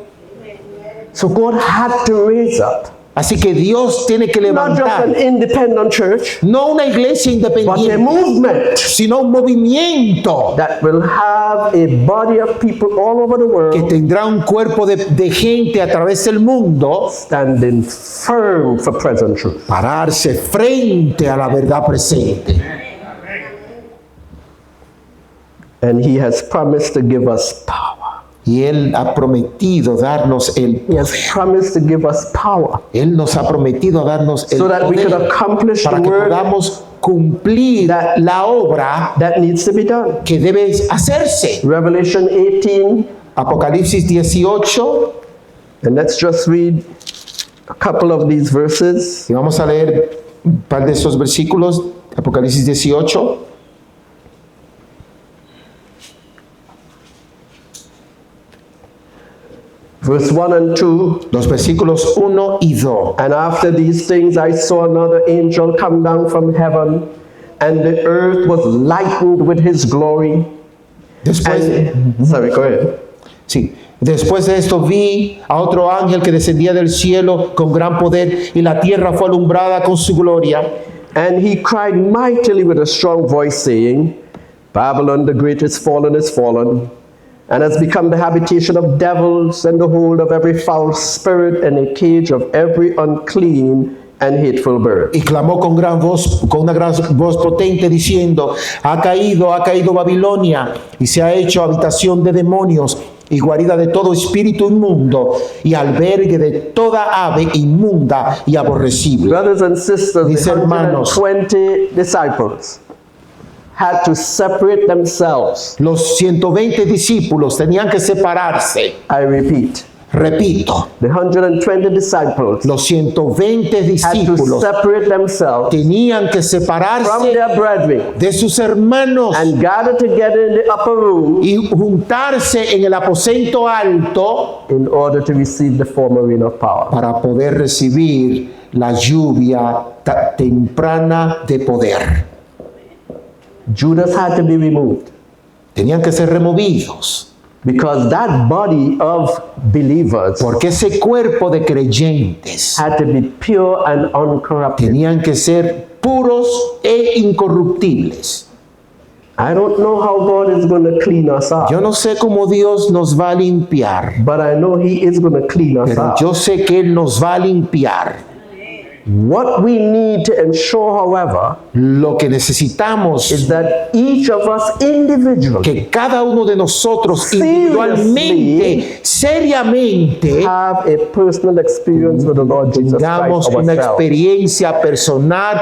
So God had to raise up Así que Dios tiene que not just an levantar independent church, no una iglesia but a independiente, movement sino un movimiento that will have a body of people all over the que world tendrá un cuerpo de gente a través del mundo, standing firm for present truth. pararse frente a la verdad presente. And he has promised to give us power. Y Él ha prometido darnos el He has promised to give us power Él nos ha prometido darnos el so that we could poder accomplish para the que work podamos cumplir la obra that needs to be done. que debe hacerse. Revelation 18, Apocalipsis 18, and let's just read a couple of these verses. y vamos a leer un par de estos versículos. Apocalipsis 18. Verse 1 and 2. Los versículos 1 y 2. And after these things I saw another angel come down from heaven, and the earth was lightened with his glory. Después, Sorry, go ahead. sí, después de esto vi a otro ángel que descendía del cielo con gran poder, y la tierra fue alumbrada con su gloria. And he cried mightily with a strong voice, saying, Babylon the great is fallen, and has become the habitation of devils, and the hold of every foul spirit, and a cage of every unclean and hateful bird. Y clamó con una gran voz potente, diciendo: ha caído Babilonia, y se ha hecho habitación de demonios, y guarida de todo espíritu inmundo, y albergue de toda ave inmunda y aborrecible. Brothers and sisters, Mis the hermanos, 120 disciples had to separate themselves. los 120 discípulos tenían que separarse. I repeat, Repito, the 120 disciples los 120 had to discípulos separate themselves tenían que from separarse their brethren de sus hermanos and gather together in the upper room y juntarse en el aposento alto in order to receive the former rain of power. para poder recibir la lluvia temprana de poder. Judas had to be removed Tenían que ser removidos because that body of believers porque ese cuerpo de creyentes had to be pure and uncorrupted. tenían que ser puros e incorruptibles. I don't know how God is going to clean us up, Yo no sé cómo Dios nos va a limpiar, but I know He is going to clean us pero up. yo sé que Él nos va a limpiar. What we need to ensure, however, Lo que necesitamos is that each of us individually que cada uno de nosotros Seriously. individualmente, seriamente, have a personal experience with the Lord Jesus tengamos Christ una ourselves. experiencia personal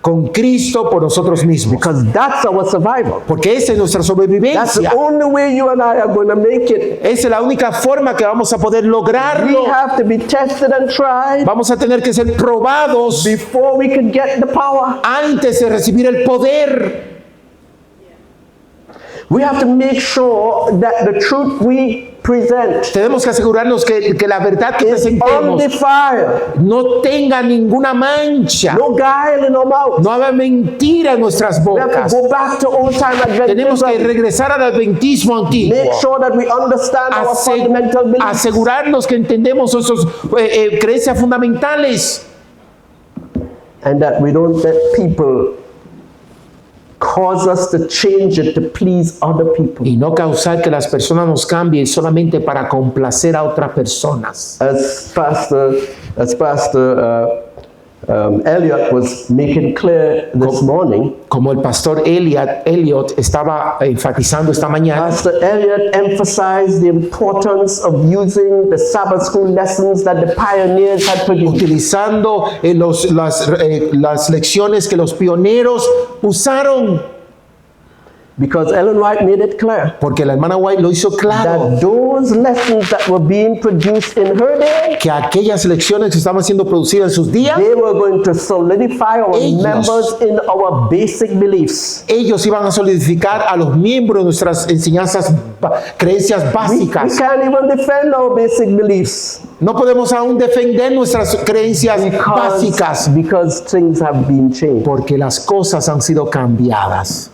con Cristo por nosotros mismos. Because that's our survival. Porque esa es nuestra That's the sobrevivencia. only way you and I are going to make it. Esa es la única forma que vamos a poder We lograrlo. have to be tested and tried Vamos a tener que ser probados before we can get the power. antes de recibir el poder. We have to make sure that the truth we present Tenemos que asegurarnos que la verdad que is presentemos undefiled. no tenga ninguna mancha. No guile in our mouth. No habrá mentira en nuestras We have bocas. to go back to old time Tenemos que Adventism. regresar al adventismo antiguo. Make sure that we understand our fundamental beliefs. Asegurarnos que entendemos esos creencias fundamentales And that we don't let people cause us to change it to please other people. y no causar que las personas nos cambien solamente para complacer a otras personas. As Pastor Elliot was making clear this morning, Como el pastor Elliot estaba enfatizando esta mañana, Pastor Elliot emphasized the importance of using the Sabbath school lessons that the pioneers had produced. utilizando las lecciones que los pioneros usaron, Because Ellen White made it clear porque la hermana White lo hizo claro, that those lessons that were being produced in her day, que aquellas lecciones que estaban siendo producidas en sus días, they were going to solidify our Ellos. members in our basic beliefs. ellos iban a solidificar a los miembros de nuestras enseñanzas, creencias We básicas. can't even defend our basic beliefs No podemos aún defender nuestras creencias básicas because things have been changed. porque las cosas han sido cambiadas.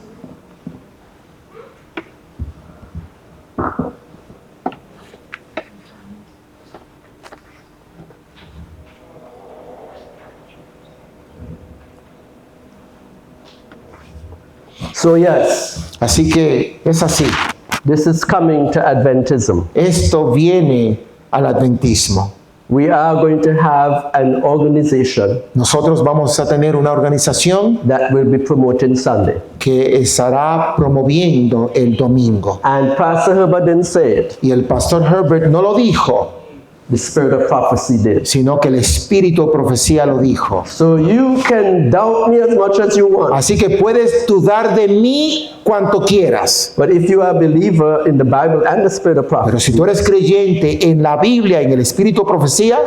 So yes, Así que es así. this is coming to Adventism. Esto viene al adventismo. we are going to have an organization nosotros vamos a tener una organización that will be promoting Sunday. que estará promoviendo el domingo. And Pastor Herbert didn't say it. Y el pastor Herbert no lo dijo, The spirit of prophecy did. sino que el espíritu de profecía lo dijo. So you can doubt me as much as you want. Así que puedes dudar de mí cuanto quieras. But if you are a believer in the Bible and the spirit of Pero prophecy, si tú eres creyente en la Biblia, en el espíritu de profecía,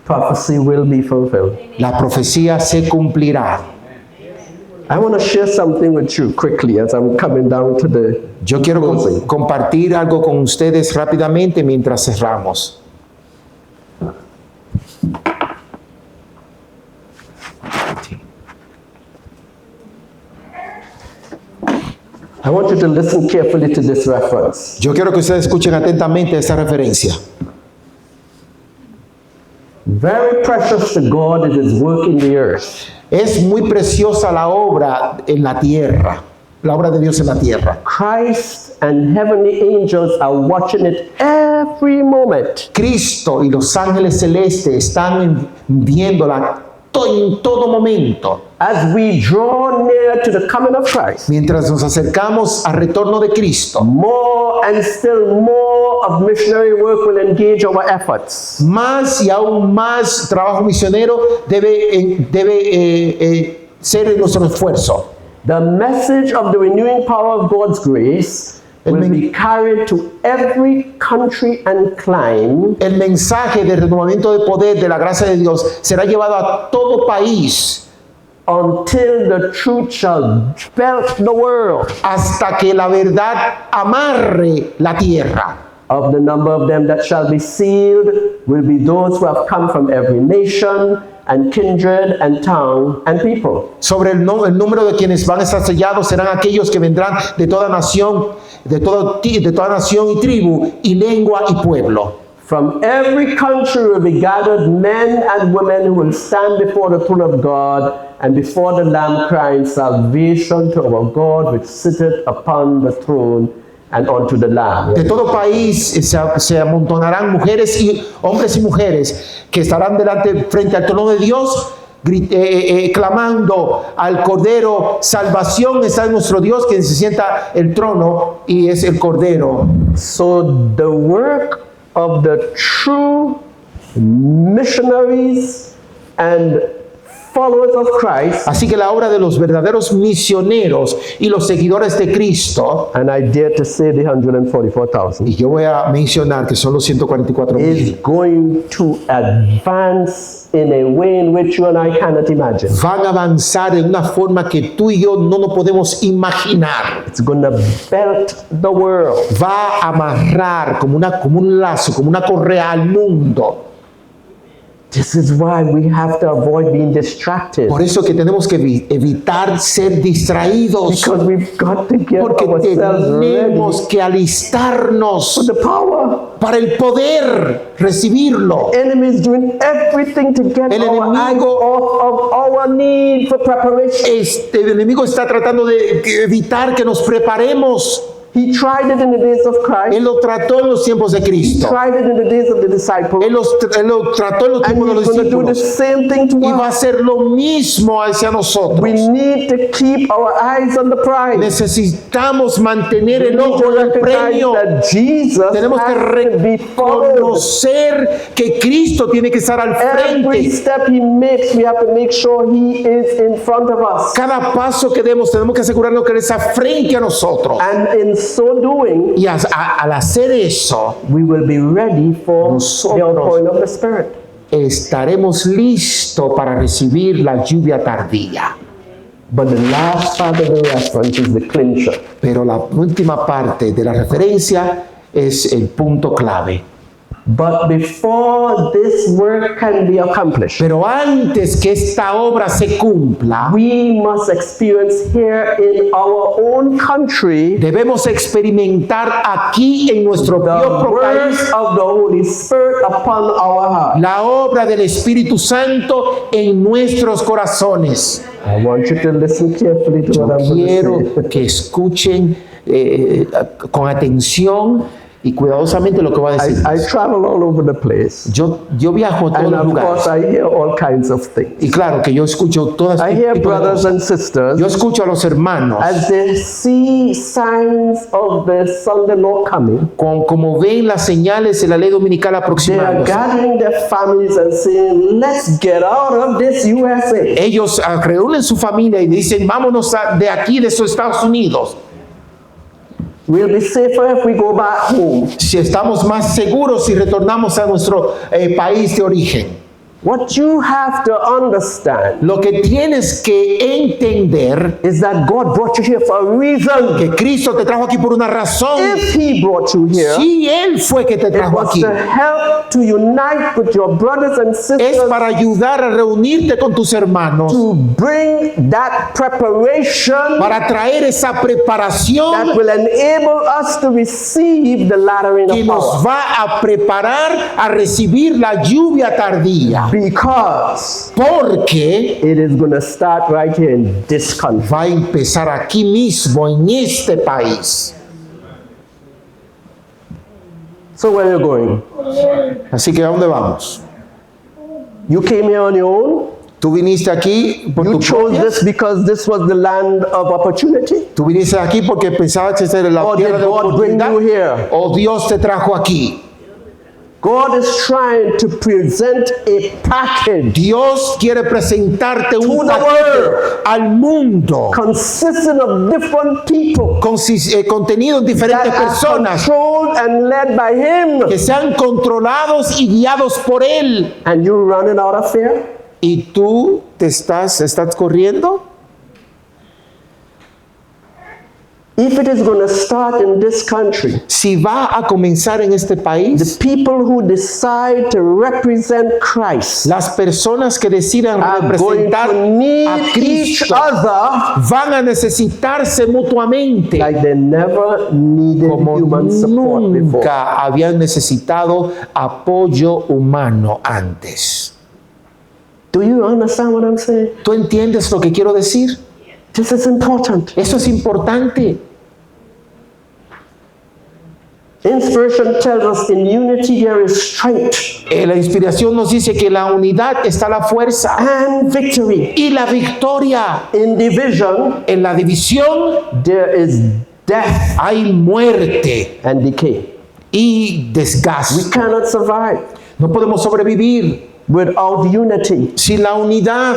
prophecy will be fulfilled. la profecía se cumplirá. I want to share something with you quickly as I'm coming down to the Yo quiero closing. compartir algo con ustedes rápidamente mientras cerramos. I want you to listen carefully to this reference. Yo quiero que ustedes escuchen atentamente esta referencia. Very precious to God is His work in the earth. Es muy preciosa la obra en la tierra, la obra de Dios en la tierra. Christ and heavenly angels are watching it every moment. Cristo y los ángeles celestes están viéndola en todo momento. As we draw near to the coming of Christ, Mientras nos acercamos al retorno de Cristo, more and still more of missionary work will engage our efforts. más y aún más trabajo misionero debe ser en nuestro esfuerzo. The message of the renewing power of God's grace will be carried to every country and clime El mensaje de renovamiento de poder de la gracia de Dios será llevado a todo país until the truth shall belt the world. hasta que la verdad amarre la tierra. Of the number of them that shall be sealed will be those who have come from every nation and kindred and tongue and people. Sobre el número de quienes van a estar sellados serán aquellos que vendrán de toda nación, de toda nación y tribu y lengua y pueblo. From every country will be gathered men and women who will stand before the throne of God and before the Lamb, crying, "Salvation to our God which sitteth upon the throne and unto the Lamb." De todo país se amontonarán mujeres y hombres y mujeres que estarán frente al trono de Dios, clamando al Cordero: salvación está en nuestro Dios, quien se sienta el trono y es el Cordero. So the work of the true missionaries and followers of Christ, Así que la obra de los verdaderos misioneros y los seguidores de Cristo, and I dare to say the 144,000, y yo voy a mencionar que son los 144,000, is going to advance in a way in which you and I cannot imagine. van a avanzar en una forma que tú y yo no nos podemos imaginar. It's going to belt the world. Va a amarrar como un lazo, como una correa al mundo. This is why we have to avoid being distracted, Por eso que tenemos que evitar ser distraídos, because we've got to get porque ourselves ready tenemos que alistarnos for the power. para el poder recibirlo. Enemy is doing everything to get El our eyes enemigo- off of our need for preparation. El enemigo está tratando de evitar que nos preparemos. He tried it in the days of Christ. Él lo trató en los tiempos de He Cristo. tried it in the days of the disciples. Él lo trató en los And tiempos de los he's going to do the discípulos. same thing to Y va a us. hacer lo mismo hacia nosotros. We need to keep our eyes on the prize. Necesitamos mantener We el need ojo to en el recognize premio. that Jesus Tenemos que has to be followed. reconocer que Cristo tiene que estar al Every frente. step he makes, we have to make sure he is in front of us. Cada paso que demos tenemos que asegurarnos que Él está frente a nosotros. And in so doing, Y al hacer eso, we will be ready for the Nosotros- outpouring of the Spirit. estaremos listos para recibir la lluvia tardía. But the last part of the reference is the clincher. Pero la última parte de la referencia es el punto clave. But before this work can be accomplished, Pero antes que esta obra se cumpla, we must experience here in our own country debemos experimentar aquí en nuestro the propio work país of the Holy Spirit upon our heart. la obra del Espíritu Santo en nuestros corazones. I want you to listen carefully to Yo what I'm going to quiero say. que escuchen con atención Y cuidadosamente lo que va a decir. I travel all over the place. Yo viajo a todos And los of lugares. course, I hear all kinds of things. Y claro que yo escucho todas I hear tipo de brothers cosas. and sisters Yo escucho a los hermanos as they see signs of the Sunday law coming. como ven las señales de la ley dominical They are aproximándose. gathering their families and saying, let's get out of this USA. Ellos reúnen su familia y dicen, vámonos de aquí, de esos Estados Unidos. We'll be safer if we go back home. Si estamos más seguros si retornamos a nuestro país de origen. What you have to understand Lo que tienes que entender is that God brought you here for a reason. que Cristo te trajo aquí por una razón. If He brought you here, Sí, Él fue que te it trajo was aquí. to help to unite with your brothers and Es sisters para ayudar a reunirte con tus hermanos, to bring that preparation para traer esa that preparación will enable us to receive the lattering que of nos power. va a preparar a recibir la lluvia tardía. Because Porque it is going to start right here in this country. va a empezar aquí mismo, en este país. So where are you going? Así que ¿a dónde vamos? You came here on your own. Tú viniste aquí por You tu chose propia. this because this was the land of opportunity. Tú viniste aquí porque pensabas que esta era la Or tierra did de God bring oportunidad. you here? O Dios te trajo aquí. God is trying to present a package Dios quiere presentarte un To the paquete world. al mundo consisting of different people con contenido en that diferentes are personas controlled and led by Him. que sean controlados y guiados por Él. And you running out of fear? ¿Y tú estás corriendo? If it is going to start in this country, Si va a comenzar en este the país, people who decide to represent Christ las personas que decidan are going representar to a need each Cristo other van a necesitarse mutuamente like they never needed como human support before. nunca habían necesitado apoyo humano antes. Do you understand what I'm saying? ¿Tú entiendes lo que quiero decir? This is important. Eso es importante. Inspiration tells us in unity there is strength La inspiración nos dice que en la unidad está la fuerza and victory. y la victoria. In division, En la división there is death hay muerte and decay. y We desgaste. cannot survive No podemos sobrevivir without unity. sin la unidad.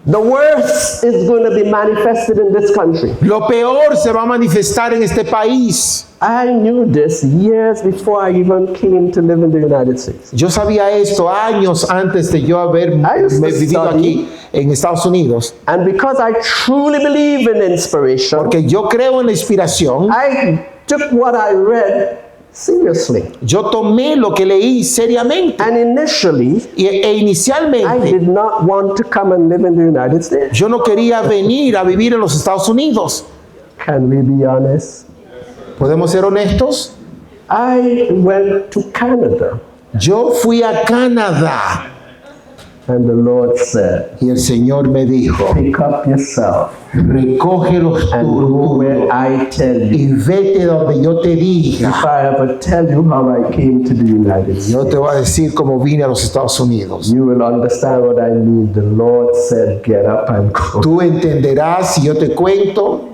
The worst is going to be manifested in this country. Lo peor se va a manifestar en este país. I knew this years before I even came to live in the United States. Yo sabía esto años antes de yo haber I used to vivido study. aquí en Estados Unidos. And because I truly believe in inspiration, Porque yo creo en la inspiración, I took what I read seriously. yo tomé lo que leí seriamente. And initially, E I inicialmente did not want to come and live in the United States. yo no quería venir a vivir en los Estados Unidos. Can we be honest? ¿Podemos ser honestos? I went to Canada Yo fui a Canadá and the Lord said, y el Señor me dijo, pick up yourself recoge los and go where tuyos I tell you. y vete donde yo te diga. If I ever tell you how I came to the United Yo States, te voy a decir cómo vine a los Estados Unidos. you will understand what I mean. The Lord said, get up and go. Tú entenderás si yo te cuento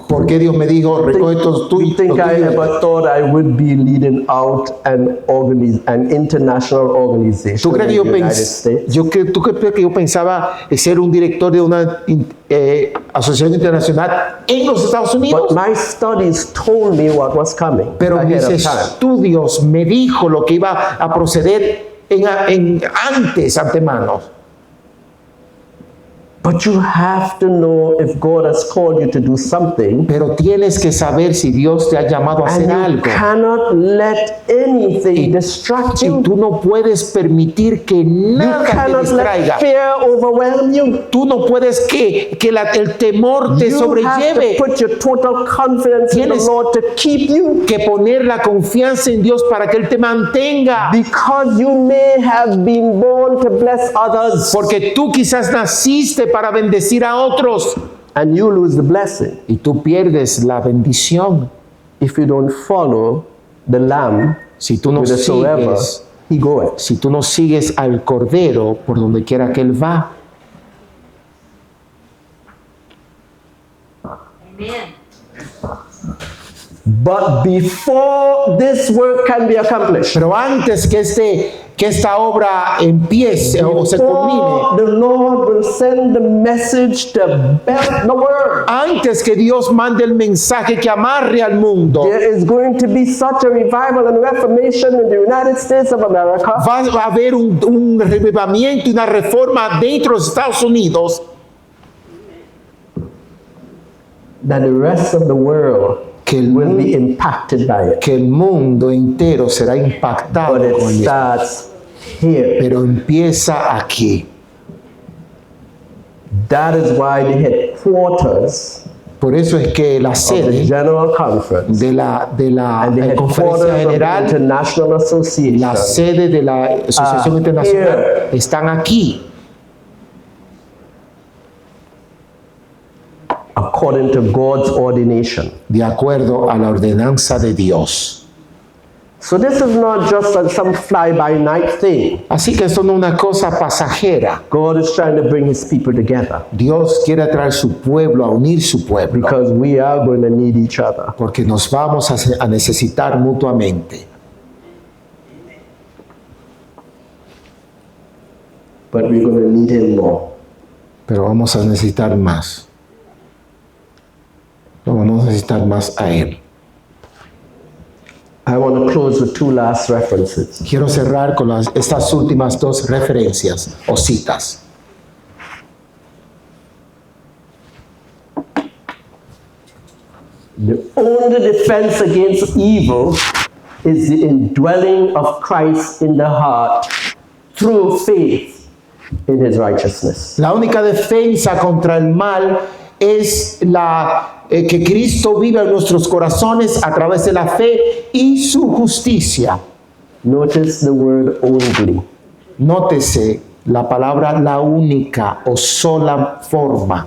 por qué Dios me dijo, recoge tus Do you think I tuyos. ever thought I would be leading out an international organization ¿Tú crees que in yo, the United States? ¿Tú crees que yo pensaba ser un director de una asociación internacional en los Estados Unidos? But my studies told me what was coming Pero mis ahead of time. estudios me dijo lo que iba a proceder antes, antemano. But you have to know if God has called you to do something, Pero tienes que saber si Dios te ha llamado a hacer and you algo. cannot let anything distract Y you. tú no puedes permitir que You nada te cannot let distraiga. fear overwhelm you. Tú no puedes que el temor te You have sobrelleve. to put your total confidence in the Tienes- Lord to keep you, Que poner la confianza en Dios para que Él te mantenga. because you may have been born to bless others Porque tú quizás naciste para bendecir a otros and you lose the blessing. y tú pierdes la bendición. if you don't follow the Lamb Si tú no whithersoever sigues, he goeth. si tú no sigues al Cordero por donde quiera que él va, Amen. But before this work can be accomplished, pero antes que esta obra empiece o se culmine, before the Lord will send the message to belt the world, antes que Dios mande el mensaje que amarre al mundo, there is going to be such a revival and reformation in the United States of America va a haber un revivimiento y una reforma dentro de los Estados Unidos that the rest of the world que el, will be impacted by it. que el mundo entero será impactado But it con esto. starts here. Pero empieza aquí. That is why the headquarters Por eso es que la of the sede General Conference de la and the conferencia headquarters of the general, International Association la sede de la Asociación Ah, Internacional here. están aquí, according to God's ordination. de acuerdo a la ordenanza de Dios. So this is not just some fly-by-night thing. Así que esto no es una cosa pasajera. God is trying to bring his people together Dios quiere traer su pueblo, a unir su pueblo, because we are going to need each other. porque nos vamos a necesitar mutuamente. But we're going to need him more. Pero vamos a necesitar más. Vamos a necesitar más a Él. I want to close with two last references. Quiero cerrar con estas últimas dos referencias o citas. The only defense against evil is the indwelling of Christ in the heart through faith in his righteousness. La única defensa contra el mal es que Cristo viva en nuestros corazones a través de la fe y su justicia. Notice the word only. Nótese la palabra la única o sola forma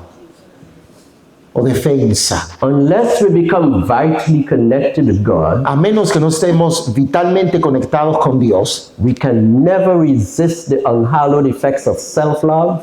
o defensa. Unless we become vitally connected with God, A menos que no estemos vitalmente conectados con Dios, we can never resist the unhallowed effects of self-love,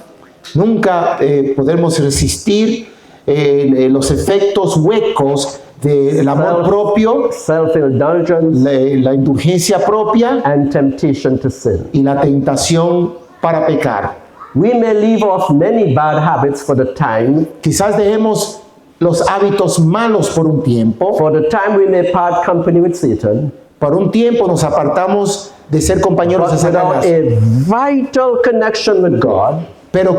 nunca podremos resistir los efectos huecos del amor propio, self-indulgence, la indulgencia propia and temptation to sin. y la tentación para pecar. We may leave off many bad habits for the time. Quizás dejemos los hábitos malos por un tiempo. For the time we may part company with Satan, Por un tiempo nos apartamos de ser compañeros de but without Satanás. a vital connection with God, Pero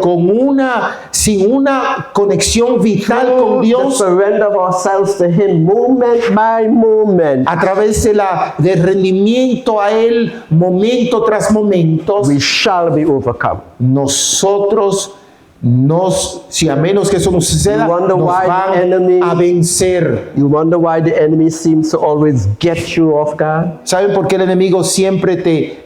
sin una conexión vital con through the Dios, surrender of ourselves to Him moment by moment, a través de rendimiento a Él, momento tras momento, we shall be overcome. nosotros si a menos que eso nos suceda, You wonder nos why the van enemy- a vencer. You wonder why the enemy seems to always get you off guard? ¿Saben por qué el enemigo siempre te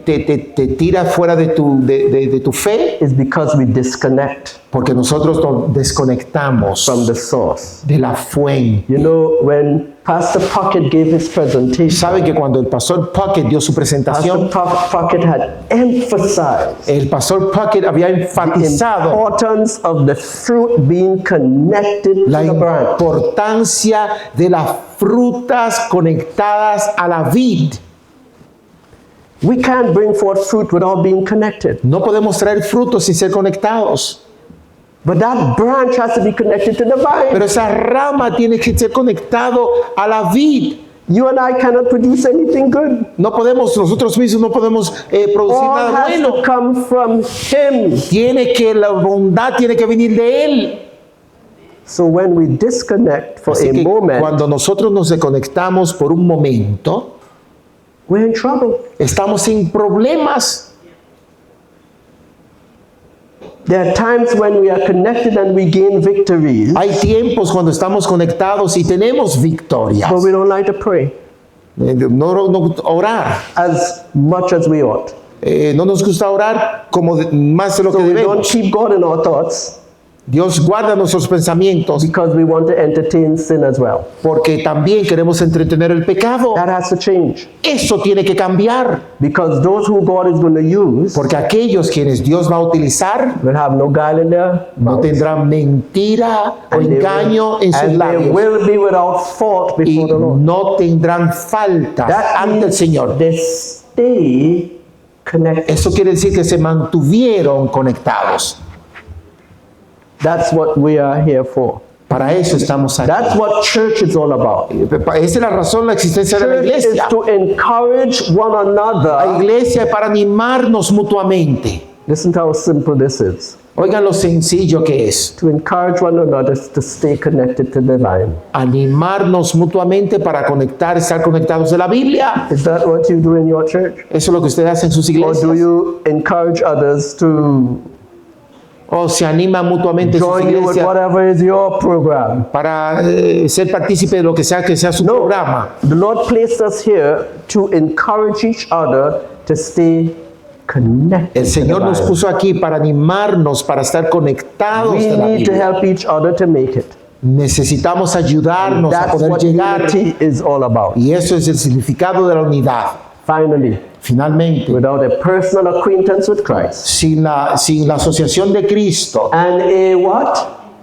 tira fuera de tu fe? It's because we disconnect Porque nosotros nos desconectamos from the source. de la fuente. You know, when Pastor Puckett gave his presentation, ¿Saben que cuando el pastor Puckett dio su presentación, Pastor Puckett had emphasized el pastor Puckett había the enfatizado importance of the fruit being connected to la the branch. importancia de las frutas conectadas a la vid? We can't bring forth fruit without being connected. No podemos traer frutos sin ser conectados. But that branch has to be connected to the vine. Pero esa rama tiene que ser conectado a la vid. You and I cannot produce anything good. Nosotros mismos no podemos producir All nada has bueno. to come from Him. La bondad tiene que venir de Él. So when we disconnect for Así a que moment, cuando nosotros nos desconectamos por un momento, we're in trouble. estamos sin problemas. There are times when we are connected and we gain victories, Hay tiempos cuando estamos conectados y tenemos victorias. but we don't like to pray No orar. as much as we ought. No nos gusta orar más de lo So que we don't debemos. keep God in our thoughts. Dios guarda nuestros pensamientos because we want to entertain sin as well. porque también queremos entretener el pecado. That has to change Eso tiene que cambiar, because those who God is going to use porque aquellos quienes Dios va a utilizar will have no guile in their no mouth. tendrán mentira o And they engaño en sus and they labios will be without fault y before the Lord. no tendrán faltas That ante el means Señor. they stay connected. Eso quiere decir que se mantuvieron conectados. That's what we are here for. Para eso estamos aquí. That's what church is all about. Esa es la razón, la existencia de la Church is iglesia. to encourage one La another. iglesia es para animarnos mutuamente. Listen to how simple this is. Oigan lo sencillo que es. To encourage one another to stay connected to the vine. Animarnos mutuamente para estar conectados a la Biblia. Is that what you do in your church? Eso es lo que ustedes hacen en sus Or do iglesias. you encourage others to O se animan mutuamente en sus join you with iglesias whatever is your program? para ser partícipe de lo que sea su No. programa. The Lord placed us here to encourage each other to stay connected. El Señor to the nos vine. puso aquí para animarnos, para estar conectados We a la need to Biblia. help each other to make it. Necesitamos ayudarnos a That's poder what llegar. unity is all about. Y eso es el significado de la unidad. Finally, Finalmente, without a personal acquaintance with Christ. sin la asociación de Cristo. And a what?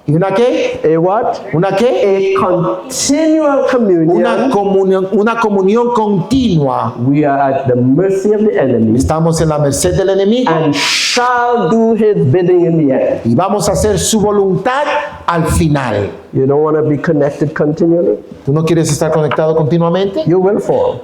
¿Y una qué? A what? ¿Una qué? A continual communion. Una comunión continua. We are at the mercy of the enemy Estamos en la merced del enemigo and shall do his bidding in the end. y vamos a hacer su voluntad al final. You don't want to be connected continually? ¿Tú no quieres estar conectado continuamente? You will fall.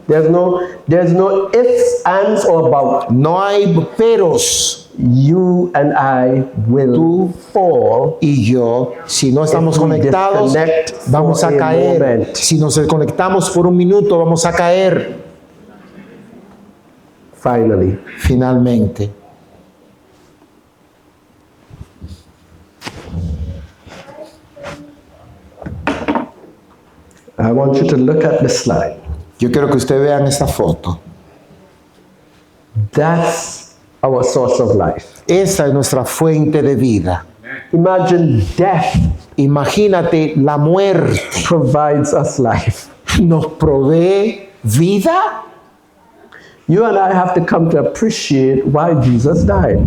There's no ifs, ands, or about. No hay peros. You and I will fall. Y yo, si no estamos If we conectados, disconnect vamos a for a caer. moment. Si nos desconectamos por un minuto, vamos a caer. Finally, Finalmente. I want you to look at the slide. Yo quiero que ustedes vean esta foto. That's our source of life. Esa es nuestra fuente de vida. Imagine death Imagínate, la muerte provides us life. nos provee vida. You and I have to come to appreciate why Jesus died.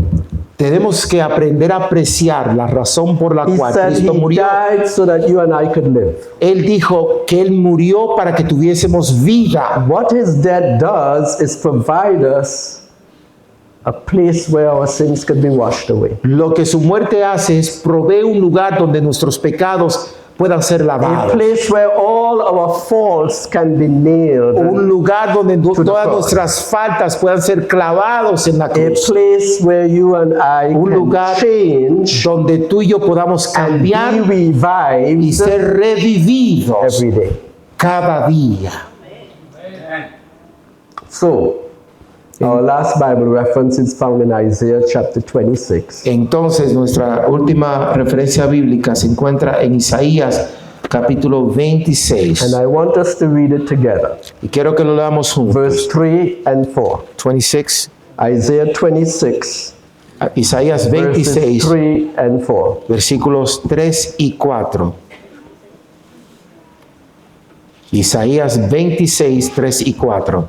Tenemos que aprender a apreciar la razón por la He cual said Cristo he murió. died so that you and I could live. Él dijo que Él murió para que tuviésemos vida. What his death does is provide us a place where our sins could be washed away. Lo que su muerte hace es provee un lugar donde nuestros pecados puedan ser A lavados. place where all our faults can be nailed. Un lugar donde the todas cross. nuestras faltas puedan ser clavados en la A cruz. place where you and I Un can lugar change donde tú y yo podamos and be cambiar y revived ser revividos every day. cada día. So, our last Bible reference is found in Isaiah chapter 26. Entonces, nuestra última referencia bíblica se encuentra en Isaías capítulo 26. And I want us to read it together. Y quiero que lo leamos juntos. Verse 3 and 4. 26, Isaiah 26, Isaías verses 26, 3 and 4. versículos 3 y 4. Isaías 26, 3 y 4.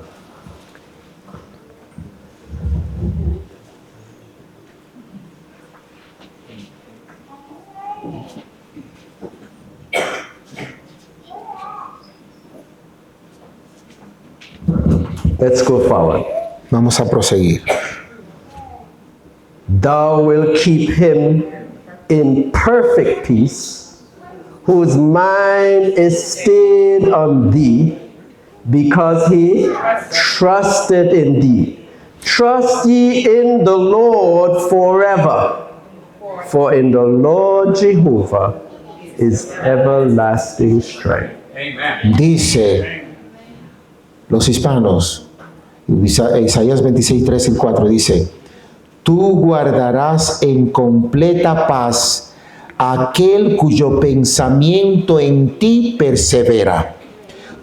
Let's go forward. Vamos a proseguir. Thou wilt keep him in perfect peace, whose mind is stayed on thee, because he trusted in thee. Trust ye in the Lord forever, for in the Lord Jehovah is everlasting strength. Dice los hispanos, Isaías 26, 3 y 4 dice, tú guardarás en completa paz aquel cuyo pensamiento en ti persevera,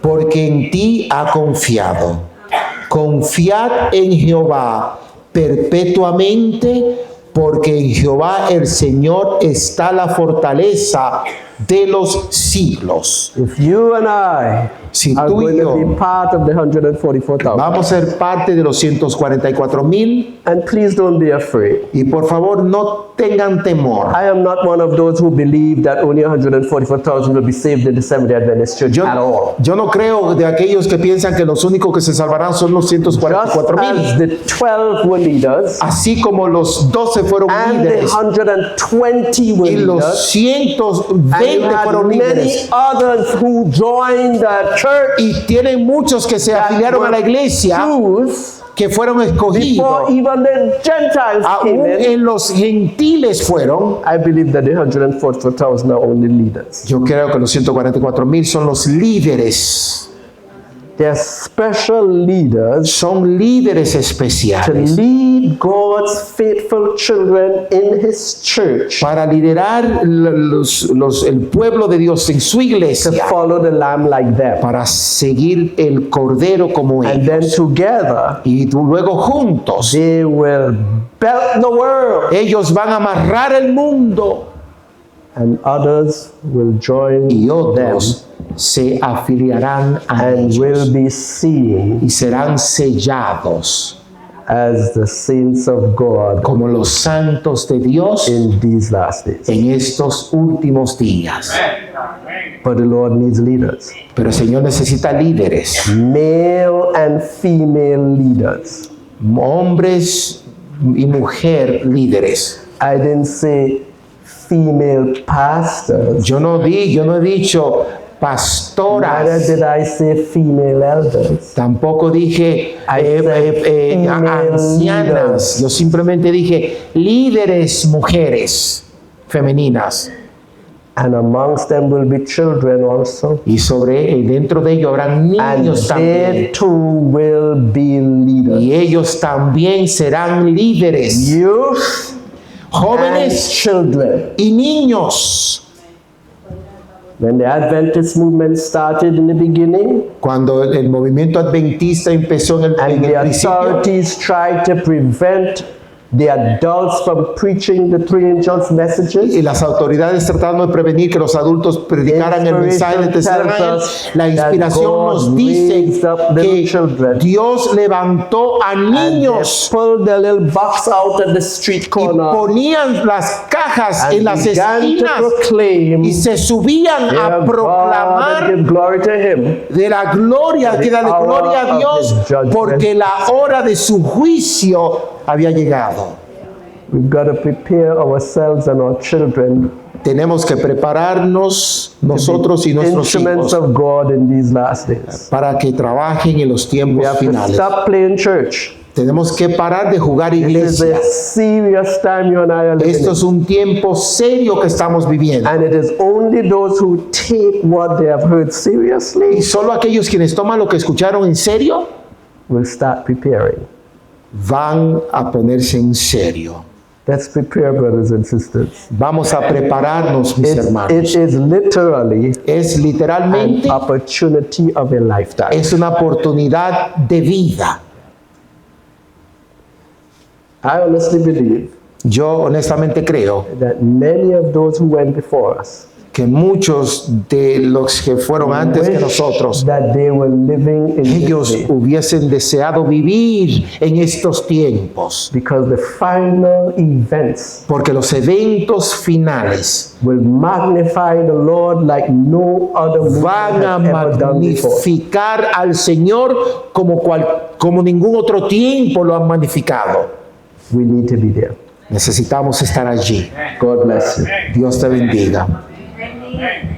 porque en ti ha confiado. Confiad en Jehová perpetuamente, porque en Jehová el Señor está la fortaleza de los siglos. If you and I Si are tú y going to yo be part of the 144,000, vamos a ser parte de los 144,000, and please don't be afraid. y por favor no tengan temor. I am not one of those who believe that only 144,000 will be saved in the Seventh-day Adventist Church at all. Yo no creo de aquellos que piensan que los únicos que se salvarán son los Just 144,000. as the 12 were leaders Así como los 12 fueron and the líderes 120 were y los leaders, 120 and you had fueron many líderes. others who joined the church Y tienen muchos que se that afiliaron a la were iglesia Jews que fueron before escogidos. even the Gentiles came Aún in. en los gentiles fueron. I believe that the 144,000 are only leaders. Yo creo que los 144,000 son los líderes. They're special leaders Son líderes to especiales lead God's faithful children in His church para liderar el pueblo de Dios en su to iglesia, follow the Lamb like them. para seguir el cordero como And ellos. then together, Y luego juntos they will belt the world, ellos van a amarrar el mundo and others will join y them otros se afiliarán a and will ellos be seen y serán sellados as the saints of God como los santos de Dios in these last days. en estos últimos días. But the Lord needs leaders, Pero el Señor necesita líderes, male and female leaders. hombres y mujer líderes. I didn't say female pastors. Yo no he dicho Neither pastoras, did I say female elders. tampoco dije I said female ancianas. leaders. Yo simplemente dije líderes mujeres femeninas. And amongst them will be children also. Y dentro de ellos habrán And niños they también. too will be leaders. Y ellos también serán líderes. Youth and Jóvenes children. y niños. When the Adventist movement started in the beginning, Cuando el movimiento adventista empezó en and the el principio, authorities tried to prevent the adults from preaching the three angels' messages, y las autoridades tratando de prevenir que los adultos predicaran el mensaje de tercer ángel, la inspiración nos dice que Dios levantó a and they niños pulled their little box out at the street y corner ponían las cajas and en las began to esquinas proclaim, y se subían "Dear a God, proclamar give glory to Him, de la gloria, que dale gloria a Dios, porque la hora de su juicio había llegado. We've got to prepare ourselves and our children Tenemos que prepararnos nosotros y nuestros instruments hijos of God in these last days. para que trabajen en los We tiempos have to finales. stop playing church. Tenemos que parar de jugar This is iglesia. a serious time you and I are living Esto in. es un tiempo serio que estamos viviendo. And it is only those who take what they have heard Y seriously solo aquellos quienes toman lo que escucharon en serio will start preparing. van a ponerse en serio. Let's prepare, brothers and sisters. Vamos a prepararnos, mis It hermanos. is literally Es an literalmente opportunity of a lifetime. es una oportunidad de vida. I honestly believe Yo honestamente creo that many of those who went before us que muchos de los que fueron antes que wish nosotros, that they were living in this ellos day, hubiesen deseado vivir en estos tiempos, because the final events porque los eventos finales will magnify the Lord like no other movement van a has ever done before. magnificar al Señor como ningún otro tiempo lo han magnificado. We need to be there. Necesitamos estar allí. God bless you. Dios te bendiga. Amen.